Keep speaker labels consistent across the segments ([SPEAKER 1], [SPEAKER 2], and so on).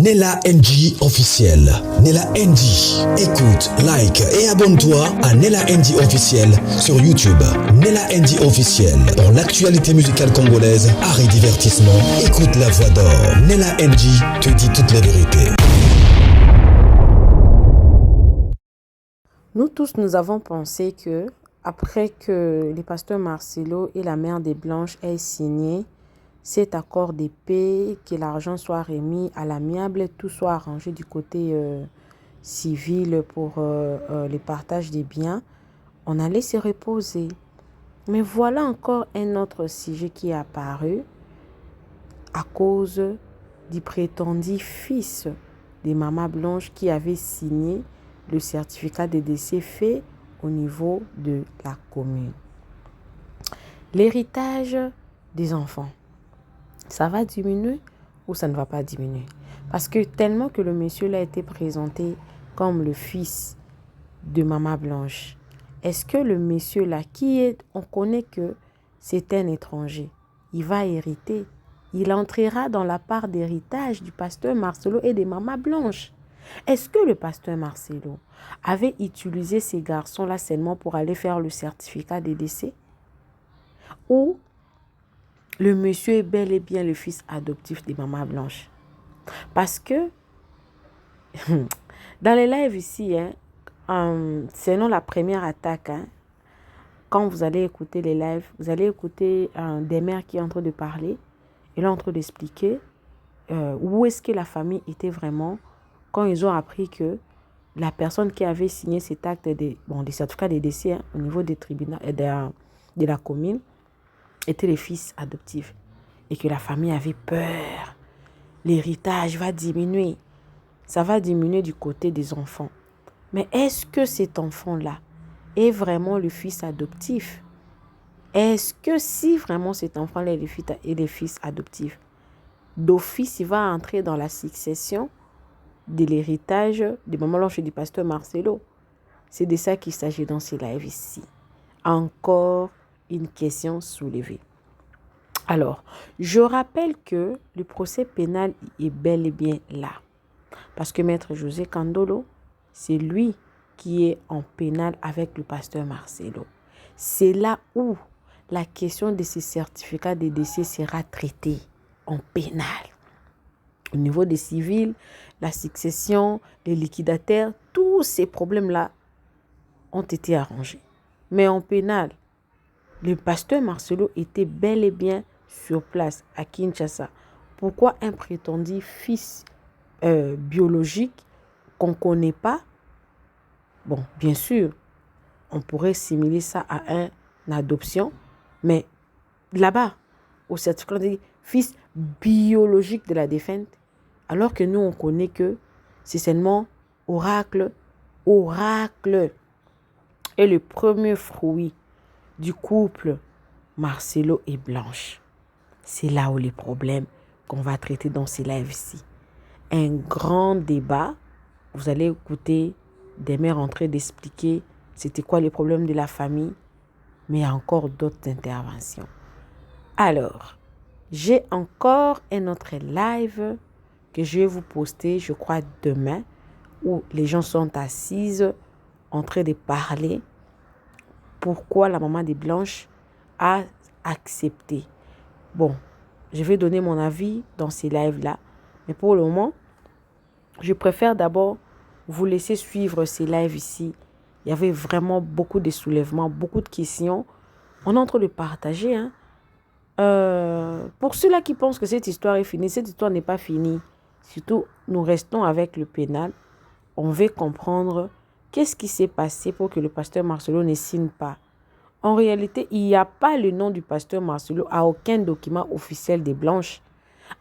[SPEAKER 1] Nella NG officiel. Nella NG. Écoute, like et abonne-toi à Nella NG officiel sur YouTube. Nella NG officiel. Pour l'actualité musicale congolaise, art et divertissement, écoute la voix d'or. Nella NG te dit toute la vérité.
[SPEAKER 2] Nous tous, nous avons pensé que, après que le pasteur Marcelo et la mère des Blanches aient signé cet accord de paix, que l'argent soit remis à l'amiable, tout soit arrangé du côté civil pour le partage des biens, on allait se reposer. Mais voilà encore un autre sujet qui est apparu à cause du prétendu fils de Maman Blanche qui avait signé le certificat de décès fait au niveau de la commune. L'héritage des enfants, ça va diminuer ou ça ne va pas diminuer? Parce que tellement que le monsieur l'a été présenté comme le fils de Maman Blanche, est-ce que le monsieur là, on connaît que c'est un étranger, il va hériter, il entrera dans la part d'héritage du pasteur Marcelo et de Maman Blanche? Est-ce que le pasteur Marcelo avait utilisé ces garçons-là seulement pour aller faire le certificat de décès? Ou le monsieur est bel et bien le fils adoptif de Maman Blanche? Parce que dans les lives ici, selon la première attaque, quand vous allez écouter les lives, vous allez écouter des mères qui sont en train de parler et là en train d'expliquer où est-ce que la famille était vraiment quand ils ont appris que la personne qui avait signé cet acte des certificats de décès au niveau des tribunaux de la commune était le fils adoptif et que la famille avait peur. L'héritage va diminuer. Ça va diminuer du côté des enfants. Mais est-ce que cet enfant-là est vraiment le fils adoptif? Est-ce que si vraiment cet enfant-là est le fils adoptif, d'office, il va entrer dans la succession de l'héritage de Maman Blanche et du pasteur Marcelo? C'est de ça qu'il s'agit dans ces lives ici. Encore une question soulevée. Alors, je rappelle que le procès pénal est bel et bien là. Parce que Maître José Kandolo, c'est lui qui est en pénal avec le pasteur Marcelo. C'est là où la question de ces certificats de décès sera traitée en pénal. Au niveau des civils, la succession, les liquidataires, tous ces problèmes-là ont été arrangés. Mais en pénal, le pasteur Marcelo était bel et bien sur place à Kinshasa. Pourquoi un prétendu fils biologique qu'on ne connaît pas? Bon, bien sûr, on pourrait simuler ça à une adoption, mais là-bas, au certificat de fils biologique de la défunte, alors que nous, on connaît que c'est seulement oracle est le premier fruit du couple Marcelo et Blanche. C'est là où les problèmes qu'on va traiter dans ces lives ici. Un grand débat. Vous allez écouter des mères en train d'expliquer c'était quoi les problèmes de la famille, mais il y a encore d'autres interventions. Alors, j'ai encore un autre live que je vais vous poster, je crois, demain, où les gens sont assises en train de parler pourquoi la maman des Blanches a accepté. Bon, je vais donner mon avis dans ces lives-là, mais pour le moment, je préfère d'abord vous laisser suivre ces lives ici. Il y avait vraiment beaucoup de soulèvements, beaucoup de questions. On est en train de partager. Pour ceux-là qui pensent que cette histoire est finie, cette histoire n'est pas finie. Surtout, nous restons avec le pénal. On veut comprendre qu'est-ce qui s'est passé pour que le pasteur Marcelo ne signe pas. En réalité, il n'y a pas le nom du pasteur Marcelo à aucun document officiel des Blanches.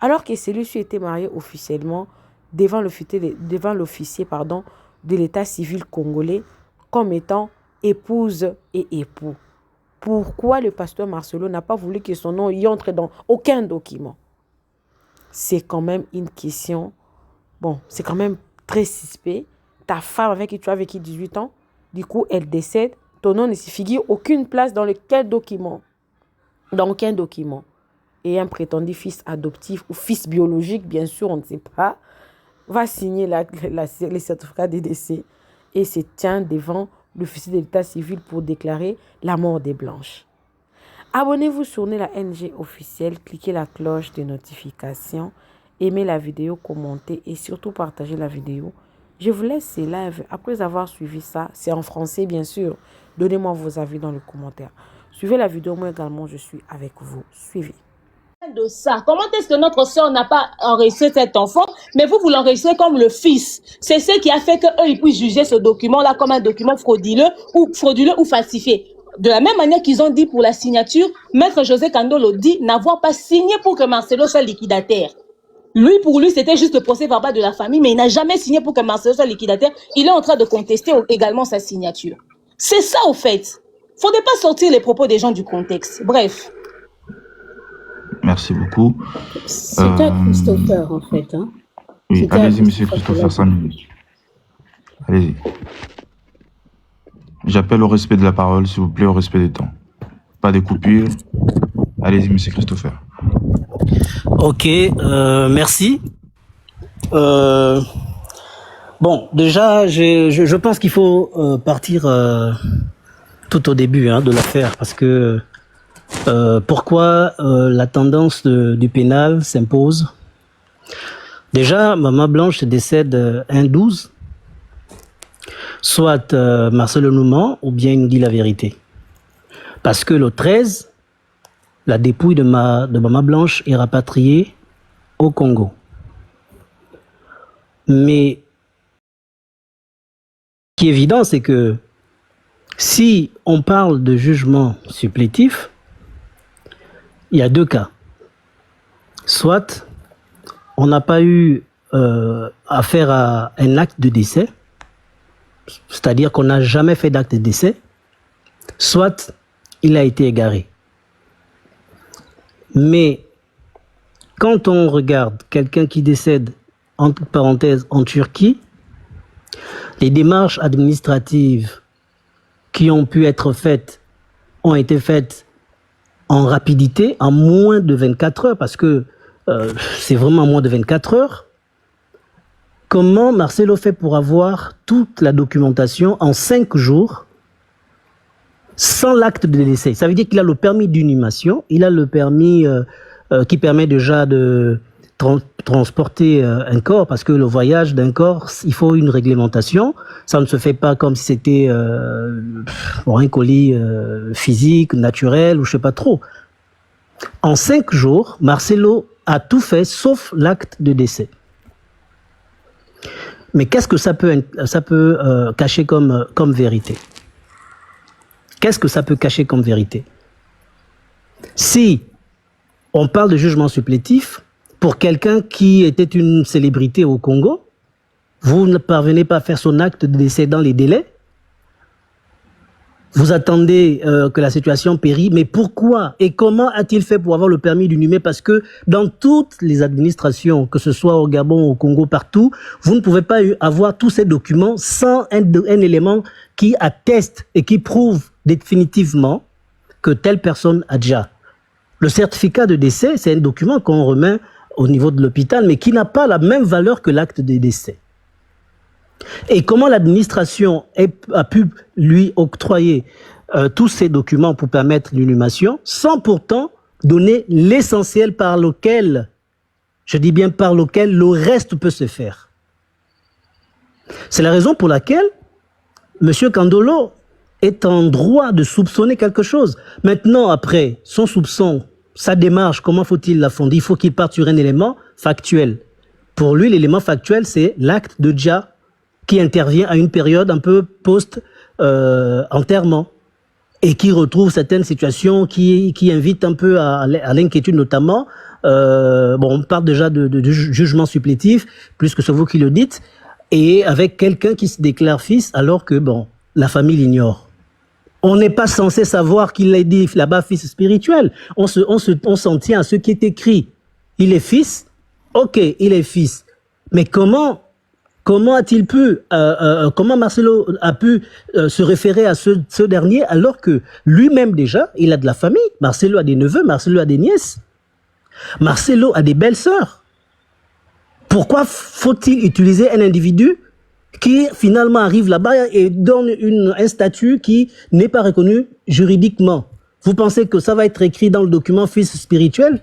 [SPEAKER 2] Alors que celui-ci était marié officiellement devant l'officier de l'état civil congolais comme étant épouse et époux. Pourquoi le pasteur Marcelo n'a pas voulu que son nom y entre dans aucun document? C'est quand même une question. Bon, c'est quand même très suspect. Ta femme avec qui tu as vécu 18 ans, du coup, elle décède. Ton nom ne se figure aucune place dans lequel document. Dans aucun document. Et un prétendu fils adoptif ou fils biologique, bien sûr, on ne sait pas. va signer les certificats de décès et se tient devant l'officier de l'état civil pour déclarer la mort des Blanches. Abonnez-vous sur Nella NG officiel, cliquez la cloche de notification, aimez la vidéo, commentez et surtout partagez la vidéo. Je vous laisse ces lives. Après avoir suivi ça, c'est en français bien sûr. Donnez-moi vos avis dans les commentaires. Suivez la vidéo, moi également je suis avec vous. Suivez.
[SPEAKER 3] De ça. Comment est-ce que notre soeur n'a pas enregistré cet enfant, mais vous l'enregistrez comme le fils? C'est ce qui a fait qu'eux, ils puissent juger ce document-là comme un document frauduleux ou falsifié. De la même manière qu'ils ont dit pour la signature, Maître José Kandolo dit n'avoir pas signé pour que Marcelo soit liquidataire. Pour lui, c'était juste le procès verbal de la famille, mais il n'a jamais signé pour que Marcelo soit liquidataire. Il est en train de contester également sa signature. C'est ça, au fait. Faudrait pas sortir les propos des gens du contexte. Bref.
[SPEAKER 4] Merci beaucoup.
[SPEAKER 5] C'était Christopher, en fait. Hein.
[SPEAKER 4] Oui, allez-y, monsieur Christopher, 5 minutes. Allez-y. J'appelle au respect de la parole, s'il vous plaît, au respect des temps. Pas de coupures. Allez-y, monsieur Christopher.
[SPEAKER 6] Ok, merci. Bon, déjà, je pense qu'il faut partir tout au début de l'affaire, parce que pourquoi la tendance du pénal s'impose. Déjà, Maman Blanche décède un 12, soit Marcelo nous ment, ou bien il nous dit la vérité. Parce que le 13, la dépouille de Maman Blanche est rapatriée au Congo. Mais ce qui est évident, c'est que si on parle de jugement supplétif, il y a deux cas. Soit on n'a pas eu affaire à un acte de décès, c'est-à-dire qu'on n'a jamais fait d'acte de décès, soit il a été égaré. Mais quand on regarde quelqu'un qui décède, entre parenthèses, en Turquie, les démarches administratives qui ont pu être faites ont été faites en rapidité, en moins de 24 heures, parce que c'est vraiment moins de 24 heures. Comment Marcelo fait pour avoir toute la documentation en 5 jours sans l'acte de décès? Ça veut dire qu'il a le permis d'inhumation, il a le permis qui permet déjà de transporter un corps, parce que le voyage d'un corps, il faut une réglementation. Ça ne se fait pas comme si c'était un colis physique, naturel, ou je sais pas trop. En 5 jours, Marcelo a tout fait sauf l'acte de décès. Mais qu'est-ce que ça peut cacher comme vérité? Qu'est-ce que ça peut cacher comme vérité? Si on parle de jugement supplétif, pour quelqu'un qui était une célébrité au Congo, vous ne parvenez pas à faire son acte de décès dans les délais, vous attendez que la situation périt, mais pourquoi et comment a-t-il fait pour avoir le permis d'inhumer? Parce que dans toutes les administrations, que ce soit au Gabon, au Congo, partout, vous ne pouvez pas avoir tous ces documents sans un élément qui atteste et qui prouve définitivement que telle personne a déjà. Le certificat de décès, c'est un document qu'on remet au niveau de l'hôpital, mais qui n'a pas la même valeur que l'acte de décès. Et comment l'administration a pu lui octroyer tous ces documents pour permettre l'inhumation, sans pourtant donner l'essentiel par lequel, je dis bien par lequel, le reste peut se faire. C'est la raison pour laquelle M. Kandolo est en droit de soupçonner quelque chose. Maintenant, après son soupçon, sa démarche, comment faut-il la fonder? Il faut qu'il parte sur un élément factuel. Pour lui, l'élément factuel, c'est l'acte de Dja qui intervient à une période un peu post-enterrement et qui retrouve certaines situations qui invitent un peu à l'inquiétude, notamment. On parle déjà de jugement supplétif, plus que c'est vous qui le dites, et avec quelqu'un qui se déclare fils alors que, la famille l'ignore. On n'est pas censé savoir qu'il a dit là-bas fils spirituel. On s'en tient à ce qui est écrit. Il est fils, ok, il est fils. Mais comment a-t-il pu, comment Marcelo a pu se référer à ce dernier alors que lui-même déjà, il a de la famille. Marcelo a des neveux, Marcelo a des nièces. Marcelo a des belles-sœurs. Pourquoi faut-il utiliser un individu qui finalement arrive là-bas et donne un statut qui n'est pas reconnu juridiquement? Vous pensez que ça va être écrit dans le document fils spirituel?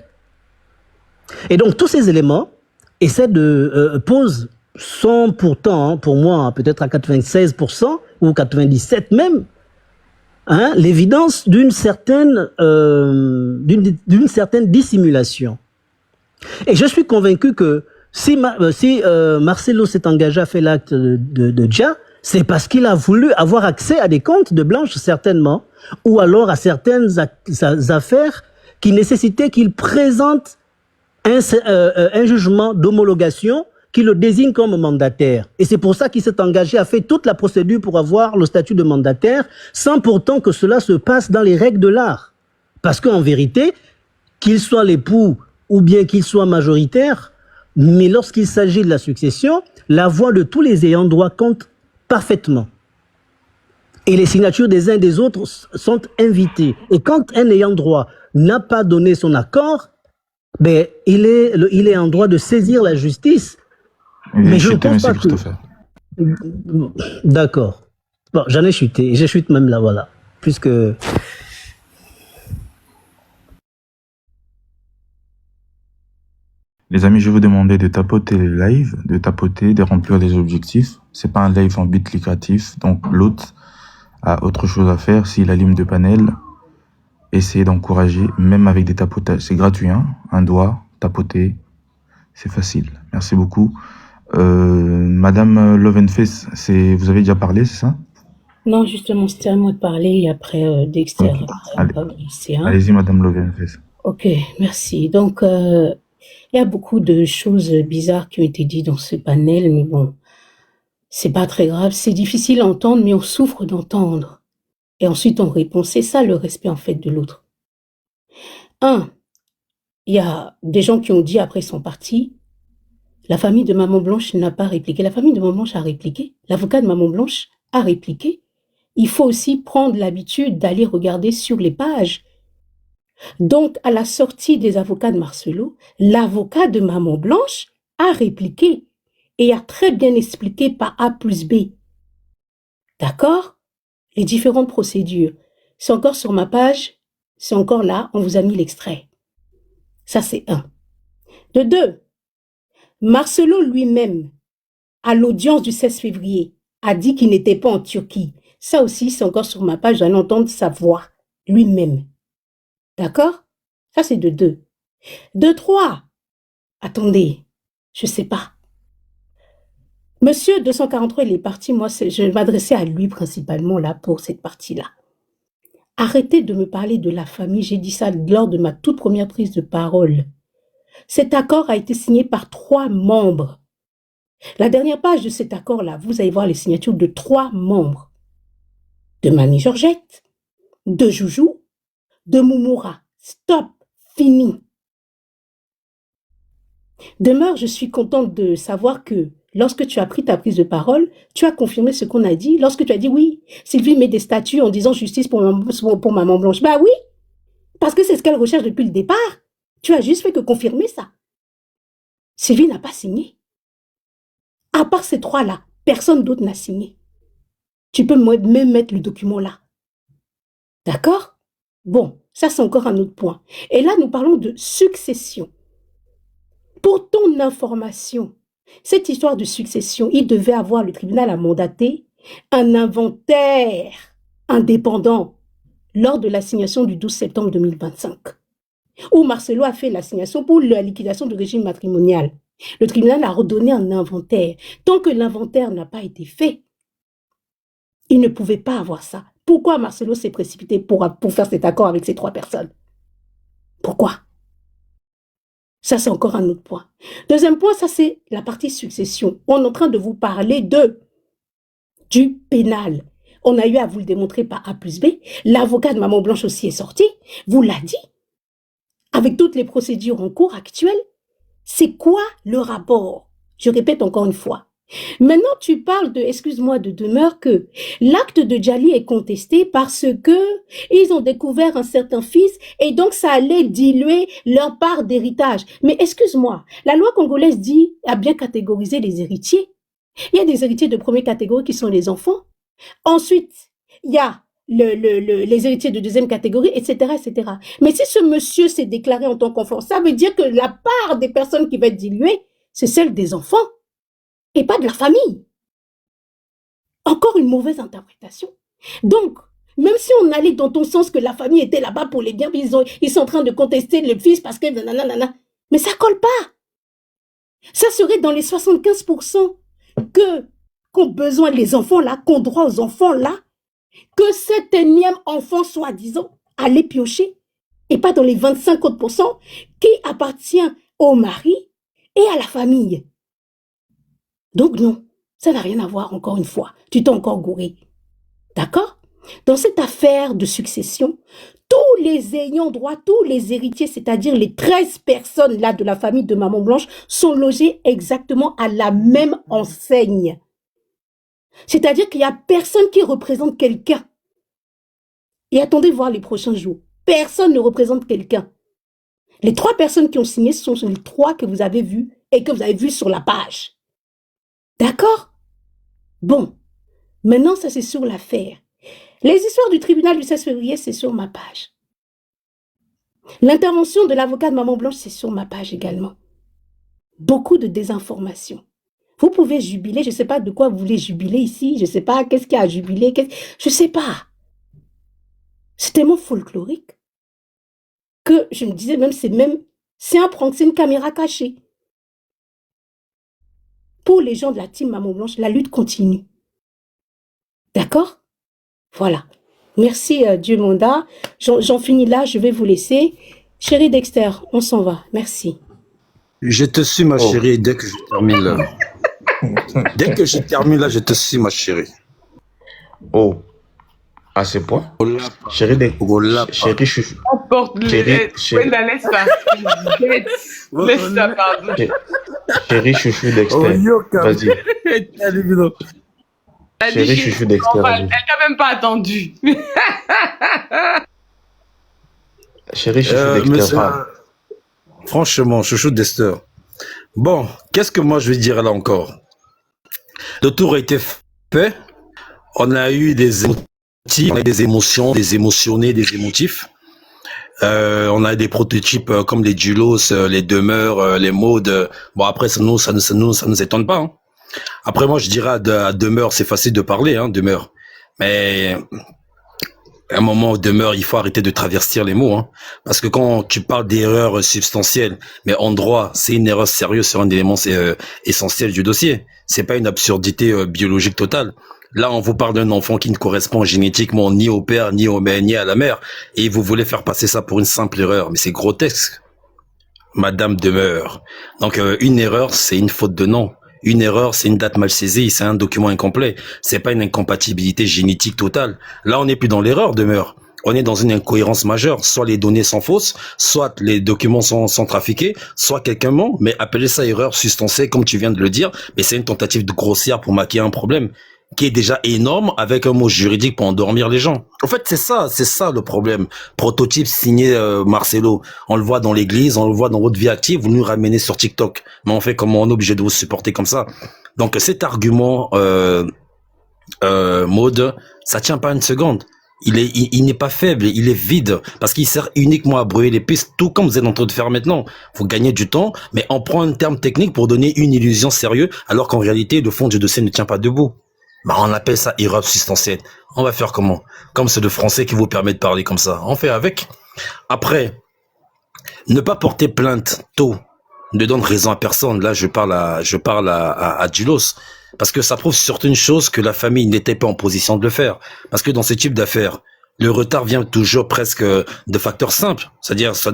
[SPEAKER 6] Et donc tous ces éléments posent sont pourtant, pour moi, peut-être à 96% ou 97% même, l'évidence d'une certaine dissimulation. Et je suis convaincu que si Marcelo s'est engagé à faire l'acte de Dja, c'est parce qu'il a voulu avoir accès à des comptes de Blanche, certainement, ou alors à certaines affaires qui nécessitaient qu'il présente un jugement d'homologation qui le désigne comme mandataire. Et c'est pour ça qu'il s'est engagé à faire toute la procédure pour avoir le statut de mandataire, sans pourtant que cela se passe dans les règles de l'art. Parce qu'en vérité, qu'il soit l'époux ou bien qu'il soit majoritaire, mais lorsqu'il s'agit de la succession, la voix de tous les ayants droit compte parfaitement. Et les signatures des uns et des autres sont invitées. Et quand un ayant droit n'a pas donné son accord, ben, il est en droit de saisir la justice. Mais je ne pense pas que... D'accord. Bon, j'en ai chuté. Je chute même là, voilà. Puisque...
[SPEAKER 4] Les amis, je vais vous demander de tapoter les lives, de remplir les objectifs. C'est pas un live en but lucratif, donc l'autre a autre chose à faire. S'il allume de panel, essayez d'encourager, même avec des tapotages. C'est gratuit, hein? Un doigt, tapoter, c'est facile. Merci beaucoup. Madame Lovenface, vous avez déjà parlé, c'est ça?
[SPEAKER 5] Non, justement, c'était à moi de parler et après Dexter.
[SPEAKER 4] Okay. Allez-y, Madame Lovenface.
[SPEAKER 5] Ok, merci. Donc, il y a beaucoup de choses bizarres qui ont été dites dans ce panel, mais bon, c'est pas très grave. C'est difficile à entendre, mais on souffre d'entendre. Et ensuite, on répond. C'est ça le respect, en fait, de l'autre. Il y a des gens qui ont dit, après ils sont partis, la famille de Maman Blanche n'a pas répliqué. La famille de Maman Blanche a répliqué. L'avocat de Maman Blanche a répliqué. Il faut aussi prendre l'habitude d'aller regarder sur les pages. Donc, à la sortie des avocats de Marcelo, l'avocat de Maman Blanche a répliqué et a très bien expliqué par A plus B. D'accord? Les différentes procédures. C'est encore sur ma page, c'est encore là, on vous a mis l'extrait. Ça, c'est un. De deux, Marcelo lui-même, à l'audience du 16 février, a dit qu'il n'était pas en Turquie. Ça aussi, c'est encore sur ma page, vous allez entendre sa voix, lui-même. D'accord? Ça, c'est de deux. De trois, attendez, je sais pas. Monsieur 243, il est parti, moi, je vais m'adresser à lui principalement là pour cette partie-là. Arrêtez de me parler de la famille, j'ai dit ça lors de ma toute première prise de parole. Cet accord a été signé par 3 membres. La dernière page de cet accord-là, vous allez voir les signatures de 3 membres. De Mamie Georgette, de Joujou, de Moumoura. Stop, fini. Demeure, je suis contente de savoir que lorsque tu as pris ta prise de parole, tu as confirmé ce qu'on a dit. Lorsque tu as dit oui, Sylvie met des statuts en disant justice pour Maman Blanche. Bah oui, parce que c'est ce qu'elle recherche depuis le départ. Tu as juste fait que confirmer ça. Sylvie n'a pas signé. À part ces 3-là, personne d'autre n'a signé. Tu peux même mettre le document là. D'accord? Bon, ça c'est encore un autre point. Et là, nous parlons de succession. Pour ton information, cette histoire de succession, il devait avoir, le tribunal a mandaté un inventaire indépendant lors de l'assignation du 12 septembre 2025, où Marcelo a fait l'assignation pour la liquidation du régime matrimonial. Le tribunal a redonné un inventaire. Tant que l'inventaire n'a pas été fait, il ne pouvait pas avoir ça. Pourquoi Marcelo s'est précipité pour faire cet accord avec ces 3 personnes? Pourquoi? Ça, c'est encore un autre point. Deuxième point, ça, c'est la partie succession. On est en train de vous parler du pénal. On a eu à vous le démontrer par A plus B. L'avocat de Maman Blanche aussi est sorti. Vous l'a dit. Avec toutes les procédures en cours actuelles, c'est quoi le rapport? Je répète encore une fois. Maintenant, tu parles de, excuse-moi, de demeure que l'acte de Djali est contesté parce que ils ont découvert un certain fils et donc ça allait diluer leur part d'héritage. Mais excuse-moi, la loi congolaise dit, a bien catégorisé les héritiers. Il y a des héritiers de première catégorie qui sont les enfants. Ensuite, il y a les héritiers de deuxième catégorie, etc., etc. Mais si ce monsieur s'est déclaré en tant qu'enfant, ça veut dire que la part des personnes qui va être diluée, c'est celle des enfants et pas de la famille. Encore une mauvaise interprétation. Donc, même si on allait dans ton sens que la famille était là-bas pour les biens, ils sont en train de contester le fils parce que nanana, mais ça colle pas. Ça serait dans les 75% qu'ont besoin les enfants là, qu'ont droit aux enfants là, que cet énième enfant, soi-disant, allait piocher, et pas dans les 25 autres pourcents qui appartient au mari et à la famille. Donc non, ça n'a rien à voir, encore une fois. Tu t'es encore gouré. D'accord? Dans cette affaire de succession, tous les ayants droit, tous les héritiers, c'est-à-dire les 13 personnes là de la famille de Maman Blanche, sont logés exactement à la même enseigne. C'est-à-dire qu'il n'y a personne qui représente quelqu'un. Et attendez voir les prochains jours. Personne ne représente quelqu'un. Les 3 personnes qui ont signé, ce sont les 3 que vous avez vus et que vous avez vus sur la page. D'accord? Bon. Maintenant, ça c'est sur l'affaire. Les histoires du tribunal du 16 février, c'est sur ma page. L'intervention de l'avocat de Maman Blanche, c'est sur ma page également. Beaucoup de désinformation. Vous pouvez jubiler, je ne sais pas de quoi vous voulez jubiler ici, je ne sais pas qu'est-ce qu'il y a à jubiler, je ne sais pas. C'est tellement folklorique que je me disais même, c'est un prank, c'est une caméra cachée. Pour les gens de la team Maman Blanche, la lutte continue. D'accord? Voilà. Merci Dieu Monda. J'en finis là, je vais vous laisser. Chérie Dexter, on s'en va. Merci.
[SPEAKER 7] Je te suis, ma chérie, dès que je termine là. Dès que je termine là, je te suis, ma chérie.
[SPEAKER 4] Oh, à ce point. Chérie, chérie, chouchou. Chérie, chouchou Dexter. Vas-y. Chérie, chouchou Dexter.
[SPEAKER 8] Elle t'a même pas attendu.
[SPEAKER 4] Chérie, chouchou Dexter.
[SPEAKER 7] Franchement, chouchou Dexter. Bon, qu'est-ce que moi je vais dire là encore? Le tour a été fait. On a eu des émotifs, des émotions, des émotionnés, des émotifs. On a des prototypes comme les Dulos, les Demeures, les Modes. Bon, après, ça nous étonne pas. Hein. Après, moi, je dirais à Demeure, c'est facile de parler, hein, Demeure. Mais à un moment, Demeure, il faut arrêter de travestir les mots. Hein. Parce que quand tu parles d'erreurs substantielles, mais en droit, c'est une erreur sérieuse sur un élément essentiel du dossier. C'est pas une absurdité biologique totale. Là, on vous parle d'un enfant qui ne correspond génétiquement ni au père, ni au mère, ni à la mère. Et vous voulez faire passer ça pour une simple erreur. Mais c'est grotesque. Madame Demeure. Donc, une erreur, c'est une faute de nom. Une erreur, c'est une date mal saisie, c'est un document incomplet. C'est pas une incompatibilité génétique totale. Là, on n'est plus dans l'erreur, Demeure. On est dans une incohérence majeure. Soit les données sont fausses, soit les documents sont trafiqués, soit quelqu'un ment. Mais appelez ça erreur substantielle, comme tu viens de le dire. Mais c'est une tentative de grossière pour maquiller un problème qui est déjà énorme avec un mot juridique pour endormir les gens. En fait, c'est ça le problème. Prototype signé Marcelo. On le voit dans l'église, on le voit dans votre vie active, vous nous ramenez sur TikTok. Mais en fait, comment on est obligé de vous supporter comme ça? Donc cet argument, Maud, ça tient pas une seconde. Il n'est pas faible, il est vide, parce qu'il sert uniquement à brouiller les pistes, tout comme vous êtes en train de faire maintenant. Faut gagner du temps, mais on prend un terme technique pour donner une illusion sérieuse, alors qu'en réalité, le fond du dossier ne tient pas debout. Bah, on appelle ça erreur substantielle. On va faire comment? Comme c'est le français qui vous permet de parler comme ça. On fait avec. Après, ne pas porter plainte tôt ne donne raison à personne. Là, je parle à Dulos. Parce que ça prouve surtout une chose, que la famille n'était pas en position de le faire. Parce que dans ce type d'affaires, le retard vient toujours presque de facteurs simples. C'est-à-dire, ça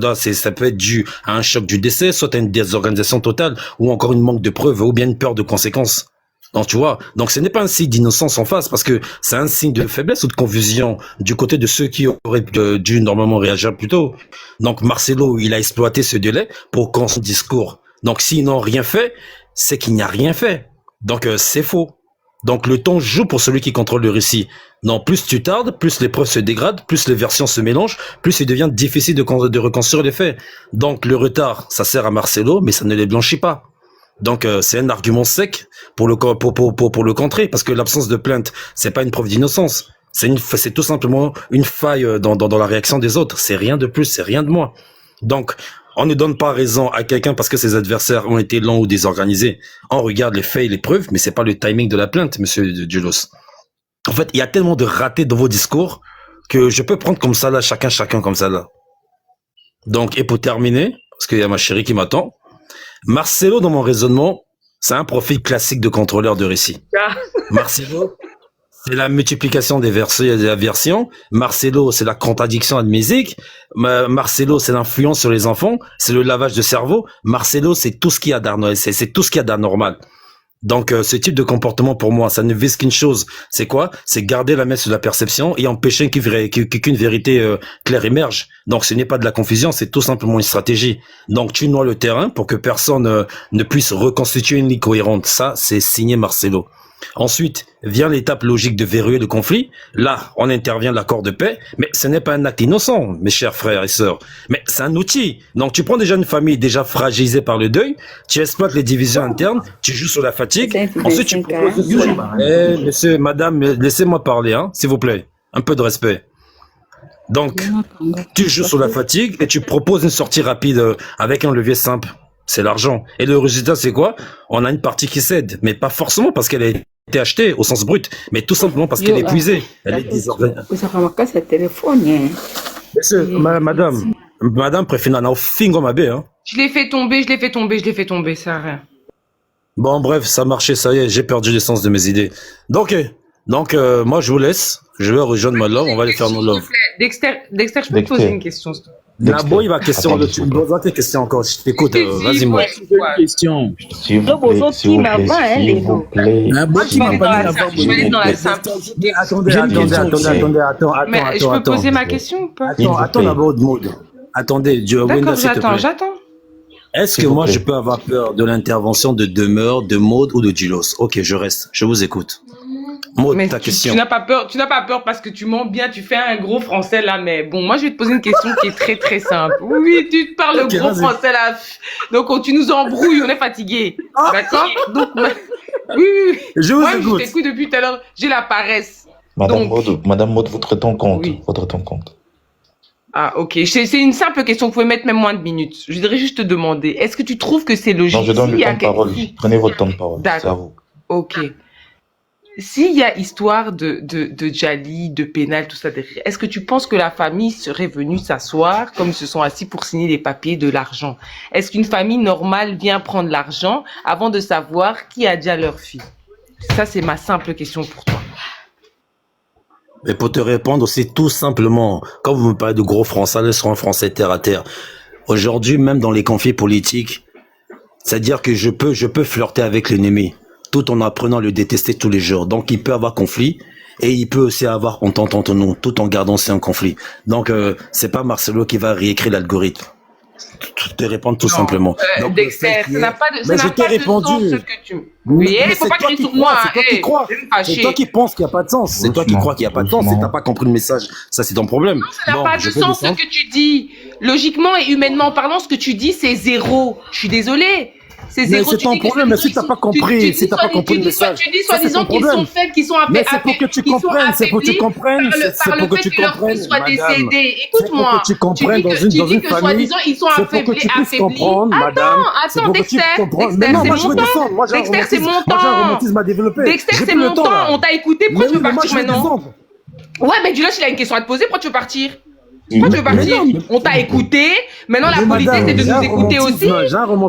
[SPEAKER 7] peut être dû à un choc du décès, soit à une désorganisation totale, ou encore une manque de preuves, ou bien une peur de conséquences. Donc, tu vois, donc ce n'est pas un signe d'innocence en face, parce que c'est un signe de faiblesse ou de confusion du côté de ceux qui auraient dû normalement réagir plus tôt. Donc, Marcelo, il a exploité ce délai pour qu'on son discours. Donc, s'ils n'ont rien fait, c'est qu'il n'y a rien fait. Donc, c'est faux. Donc, le temps joue pour celui qui contrôle le récit. Non, plus tu tardes, plus les preuves se dégradent, plus les versions se mélangent, plus il devient difficile de reconstruire les faits. Donc, le retard, ça sert à Marcelo, mais ça ne les blanchit pas. Donc, c'est un argument sec pour le contrer, parce que l'absence de plainte, c'est pas une preuve d'innocence. C'est tout simplement une faille dans la réaction des autres. C'est rien de plus, c'est rien de moins. Donc, on ne donne pas raison à quelqu'un parce que ses adversaires ont été lents ou désorganisés. On regarde les faits et les preuves, mais c'est pas le timing de la plainte, monsieur Djulos. En fait, il y a tellement de ratés dans vos discours que je peux prendre comme ça là, chacun comme ça là. Donc, et pour terminer, parce qu'il y a ma chérie qui m'attend, Marcelo, dans mon raisonnement, c'est un profil classique de contrôleur de récit. Marcelo, c'est la multiplication des versions. Marcelo, c'est la contradiction admissible. Marcelo, c'est l'influence sur les enfants. C'est le lavage de cerveau. Marcelo, c'est tout ce qu'il y a d'anormal. C'est tout ce qu'il y a d'anormal. Donc, ce type de comportement, pour moi, ça ne vise qu'une chose. C'est quoi? C'est garder la main sur la perception et empêcher qu'une vérité claire émerge. Donc, ce n'est pas de la confusion, c'est tout simplement une stratégie. Donc, tu noies le terrain pour que personne ne puisse reconstituer une ligne cohérente. Ça, c'est signé Marcelo. Ensuite, vient l'étape logique de verrouiller le conflit. Là, on intervient l'accord de paix, mais ce n'est pas un acte innocent, mes chers frères et sœurs. Mais c'est un outil. Donc, tu prends déjà une famille déjà fragilisée par le deuil, tu exploites les divisions internes, tu joues sur la fatigue. Ensuite, tu proposes monsieur, madame, laissez-moi parler, hein, s'il vous plaît. Un peu de respect. Donc, tu joues sur la fatigue et tu proposes une sortie rapide avec un levier simple. C'est l'argent. Et le résultat, c'est quoi? On a une partie qui cède, mais pas forcément parce qu'elle a été achetée au sens brut, mais tout simplement parce qu'elle est épuisée. Elle est désorganisée. Monsieur, madame préfère n'en fingo ma baie, hein.
[SPEAKER 8] Je l'ai fait tomber, ça a rien.
[SPEAKER 7] Bon, bref, ça marchait, ça y est, j'ai perdu l'essence de mes idées. Donc, moi, je vous laisse. Je vais rejoindre ma love, on va aller faire nos love.
[SPEAKER 8] Dexter, je peux te poser une question?
[SPEAKER 7] D'abord, il va question, tu me poses tes questions encore. Je t'écoute, vas-y, moi.
[SPEAKER 9] Une question. S'il vous plaît.
[SPEAKER 8] Moi, je vais dans la simple.
[SPEAKER 7] Attends.
[SPEAKER 8] Mais je peux poser ma question ou pas?
[SPEAKER 7] Attends d'abord, Maud. Attendez,
[SPEAKER 8] d'accord, j'attends.
[SPEAKER 7] Est-ce que moi, je peux avoir peur de l'intervention de Demeure, de Maud ou de Djulos? Ok, je reste, je vous écoute. Maud, ta question.
[SPEAKER 8] Tu n'as pas peur parce que tu mens bien, tu fais un gros français là, mais bon, moi je vais te poser une question qui est très très simple. Oui, tu te parles okay, gros français là, donc tu nous embrouilles, on est fatigué, d'accord? Donc, oui. Je vous écoute. Je t'écoute depuis tout à l'heure, j'ai la paresse.
[SPEAKER 9] Madame Maud, votre temps compte.
[SPEAKER 8] Oui.
[SPEAKER 9] Votre temps compte.
[SPEAKER 8] Ah, ok. C'est une simple question, vous pouvez mettre même moins de minutes. Je voudrais juste te demander, est-ce que tu trouves que c'est logique?
[SPEAKER 9] Non, je donne le temps de parole. Prenez votre temps de parole.
[SPEAKER 8] D'accord. À vous. Ok. S'il y a histoire de Djali, de pénal, tout ça derrière, est-ce que tu penses que la famille serait venue s'asseoir comme ils se sont assis pour signer les papiers de l'argent? Est-ce qu'une famille normale vient prendre l'argent avant de savoir qui a déjà leur fille? Ça, c'est ma simple question pour toi.
[SPEAKER 7] Et pour te répondre, c'est tout simplement, quand vous me parlez de gros français, là, sur un français terre à terre. Aujourd'hui, même dans les conflits politiques, c'est-à-dire que je peux flirter avec l'ennemi, tout en apprenant à le détester tous les jours. Donc, il peut avoir conflit et il peut aussi avoir entente entre nous, tout en gardant aussi un conflit. Donc, c'est pas Marcelo qui va réécrire l'algorithme. Te répondre tout simplement. Donc,
[SPEAKER 8] Dexter, ça n'a pas de, ça n'a pas de sens ce que tu...
[SPEAKER 7] Oui, il faut pas crier sur moi. C'est toi qui crois. C'est toi qui penses qu'il n'y a pas de sens. C'est toi qui crois qu'il n'y a pas de sens. Si t'as pas compris le message, ça c'est ton problème.
[SPEAKER 8] Non, ça n'a pas de sens ce que tu dis. Logiquement et humainement parlant, ce que tu dis, c'est zéro. Je suis désolée. C'est zéro.
[SPEAKER 7] Mais c'est ton problème, mais si t'as pas compris, si t'as pas compris le message.
[SPEAKER 8] Tu dis soi-disant qu'ils sont faibles, qu'ils sont affaiblis.
[SPEAKER 7] Mais c'est pour que tu comprennes, c'est pour que tu comprennes, c'est pour que tu comprennes, madame.
[SPEAKER 8] Écoute-moi.
[SPEAKER 7] C'est pour que tu comprennes dans une famille.
[SPEAKER 8] Ils sont affaiblis.
[SPEAKER 7] C'est pour que tu puisses comprendre, madame.
[SPEAKER 8] Attends, Dexter.
[SPEAKER 7] Mais non, moi je veux descendre.
[SPEAKER 8] Dexter, c'est mon temps.
[SPEAKER 7] Moi j'ai un romantisme à développer.
[SPEAKER 8] Dexter, c'est mon temps. On t'a écouté, pourquoi tu veux partir maintenant? Ouais, mais Djulos, il a une question à te poser, pourquoi tu veux partir? Pourquoi tu veux partir? On t'a écouté. Maintenant, la politique, c'est de nous écouter aussi.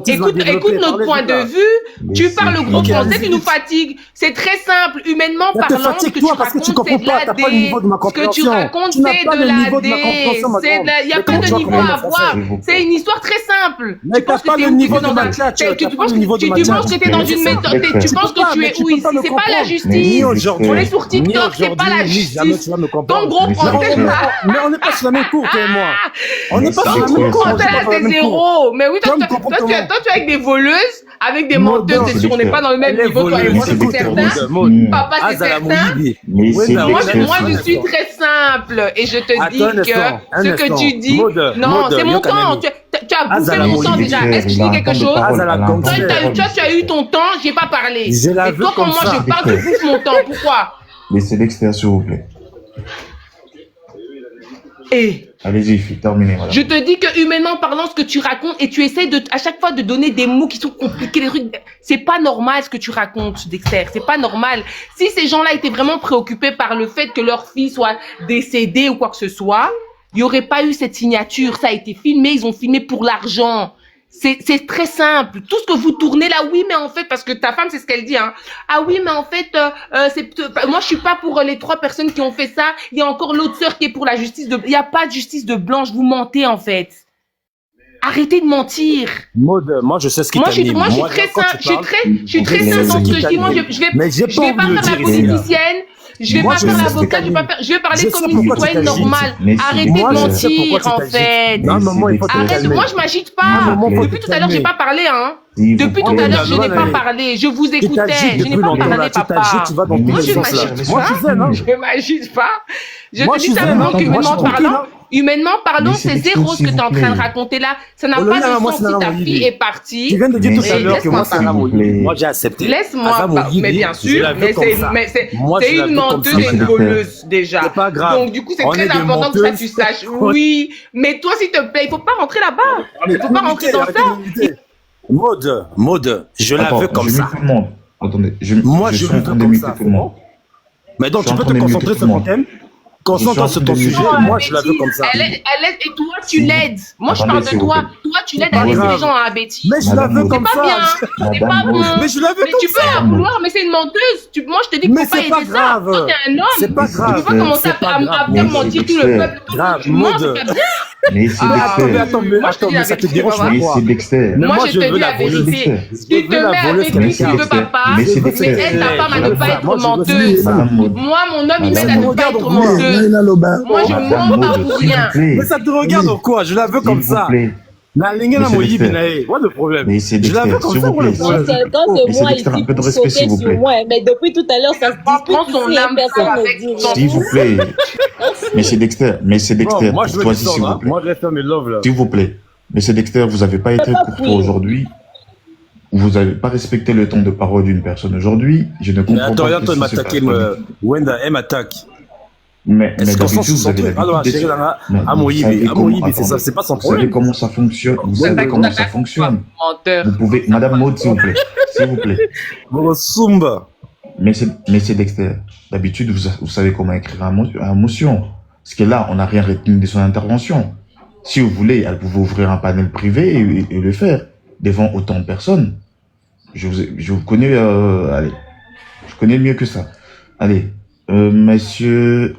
[SPEAKER 8] Écoute notre point de vue. Tu parles gros français, tu nous fatigues. C'est très simple. Humainement parlant, ce que tu racontes, c'est de l'AD. Ce que tu racontes, c'est de l'AD. Il n'y a pas de niveau à avoir. C'est une histoire très simple.
[SPEAKER 7] Mais t'as pas le niveau de ma classe.
[SPEAKER 8] Tu penses que tu es dans une méthode. Tu penses que tu es où ici? C'est pas la justice. On est sur TikTok, c'est pas la justice. Ton gros français,
[SPEAKER 7] mais on n'est pas sur la même
[SPEAKER 10] même cours, toi et moi. On n'est pas sur la même cour.
[SPEAKER 8] Toi, t'es zéro. Mais oui, toi, tu es avec des voleuses, avec des menteuses, c'est sûr, on n'est pas dans le même niveau, toi et moi, c'est certain. Papa, c'est certain. Moi, je suis très simple et je te dis que ce que tu dis, non, c'est mon temps. Tu as bouffé mon temps déjà. Est-ce que je dis quelque chose? Toi, tu as eu ton temps, j'ai pas parlé. Et toi, quand moi je parle, tu bouffes mon temps. Pourquoi?
[SPEAKER 9] Laissez l'extérieur, s'il vous plaît. Allez-y, terminez.
[SPEAKER 8] Je te dis que humainement parlant, ce que tu racontes, et tu essaies à chaque fois de donner des mots qui sont compliqués, des trucs, c'est pas normal ce que tu racontes, Dexter, c'est pas normal. Si ces gens-là étaient vraiment préoccupés par le fait que leur fille soit décédée ou quoi que ce soit, il n'y aurait pas eu cette signature, ça a été filmé, ils ont filmé pour l'argent. C'est très simple. Tout ce que vous tournez là, oui, mais en fait, parce que ta femme, c'est ce qu'elle dit, hein. Ah oui, mais en fait, moi, je suis pas pour les 3 personnes qui ont fait ça. Il y a encore l'autre sœur qui est pour la justice il y a pas de justice de blanche. Vous mentez, en fait. Arrêtez de mentir.
[SPEAKER 10] Maud, moi, je sais ce qui t'anime.
[SPEAKER 8] Moi, je suis très simple. Je suis très simple dans ce que je dis. Moi, je vais pas faire la politicienne. Je vais pas faire l'avocat, je vais parler comme une citoyenne normale. Arrêtez de mentir, en fait. Arrête, moi je m'agite pas. Depuis tout à l'heure, j'ai pas parlé, hein. Depuis tout à l'heure, je n'ai pas parlé. Je vous écoutais. Je n'ai pas parlé, papa. Moi, je m'agite pas. Je m'agite pas. Je te dis simplement humainement parlant, c'est zéro ce que tu es en train de raconter là. Ça n'a pas de sens si ta fille est partie.
[SPEAKER 10] Tu viens de dire tout à l'heure que moi, c'est un moi, j'ai accepté.
[SPEAKER 8] Laisse-moi, mais bien sûr, mais c'est une menteuse et une voleuse déjà.
[SPEAKER 10] C'est pas grave.
[SPEAKER 8] Donc, du coup, c'est très important que ça tu saches. Oui, mais toi, s'il te plaît, il faut pas rentrer là-bas. Il faut pas rentrer dans ça.
[SPEAKER 10] Maud, je la veux comme ça.
[SPEAKER 9] Attendez,
[SPEAKER 10] moi, je veux comme ça. Mais donc, tu peux te concentrer sur mon thème. Concentre sur ton sujet, moi je la veux comme ça.
[SPEAKER 8] Elle aide, et toi tu l'aides. Moi je parle de toi. Toi tu l'aides à laisser les gens à Betty.
[SPEAKER 10] Mais je la veux comme ça.
[SPEAKER 8] C'est pas bon.
[SPEAKER 10] Mais je la veux comme ça.
[SPEAKER 8] Tu peux la vouloir, mais c'est une menteuse. Moi je te dis que faut pas aider ça. Toi t'es un homme.
[SPEAKER 10] C'est pas grave.
[SPEAKER 8] Tu peux pas commencer à faire mentir tout le peuple.
[SPEAKER 10] Grave, Maud.
[SPEAKER 9] Mais c'est Dexter.
[SPEAKER 10] Attends, mais ça te dérange pas.
[SPEAKER 9] Mais c'est Dexter.
[SPEAKER 8] Moi je te dis la vérité. Tu te mets avec lui, tu veux papa. Mais aide ta femme à ne pas être menteuse. Moi mon homme il m'aide à ne pas être menteuse. Moi, je mens pas pour rien.
[SPEAKER 10] Mais ça te regarde ou quoi? Je la veux comme ça. La ligne à Moïse, what le problème?
[SPEAKER 9] Mais c'est Dexter, s'il vous plaît.
[SPEAKER 3] Quand c'est moi ici pour sauter sur moi, mais depuis tout à l'heure, ça se dispute ici et personne ne dit rien.
[SPEAKER 9] S'il vous plaît. Mais c'est Dexter,
[SPEAKER 10] moi, je veux
[SPEAKER 9] toi, s'il vous plaît.
[SPEAKER 10] Moi, je vais faire mes love là.
[SPEAKER 9] S'il vous plaît. Mais c'est Dexter, vous n'avez pas été courtois aujourd'hui. Vous n'avez pas respecté le temps de parole d'une personne aujourd'hui. Je ne comprends pas.
[SPEAKER 10] Attends, il m'attaque. Wenda, elle m'attaque.
[SPEAKER 9] Mais d'habitude, vous avez l'habitude
[SPEAKER 10] c'est ça, c'est pas son
[SPEAKER 9] problème. Vous savez comment ça fonctionne. Vous savez comment ça fonctionne. Vous pouvez, Madame Maud, s'il vous plaît. S'il vous plaît. Mais c'est Dexter. D'habitude, vous savez comment écrire une motion. Parce que là, on n'a rien retenu de son intervention. Si vous voulez, elle pouvait ouvrir un panel privé et le faire devant autant de personnes. Je vous connais, allez. Je connais mieux que ça. Allez, monsieur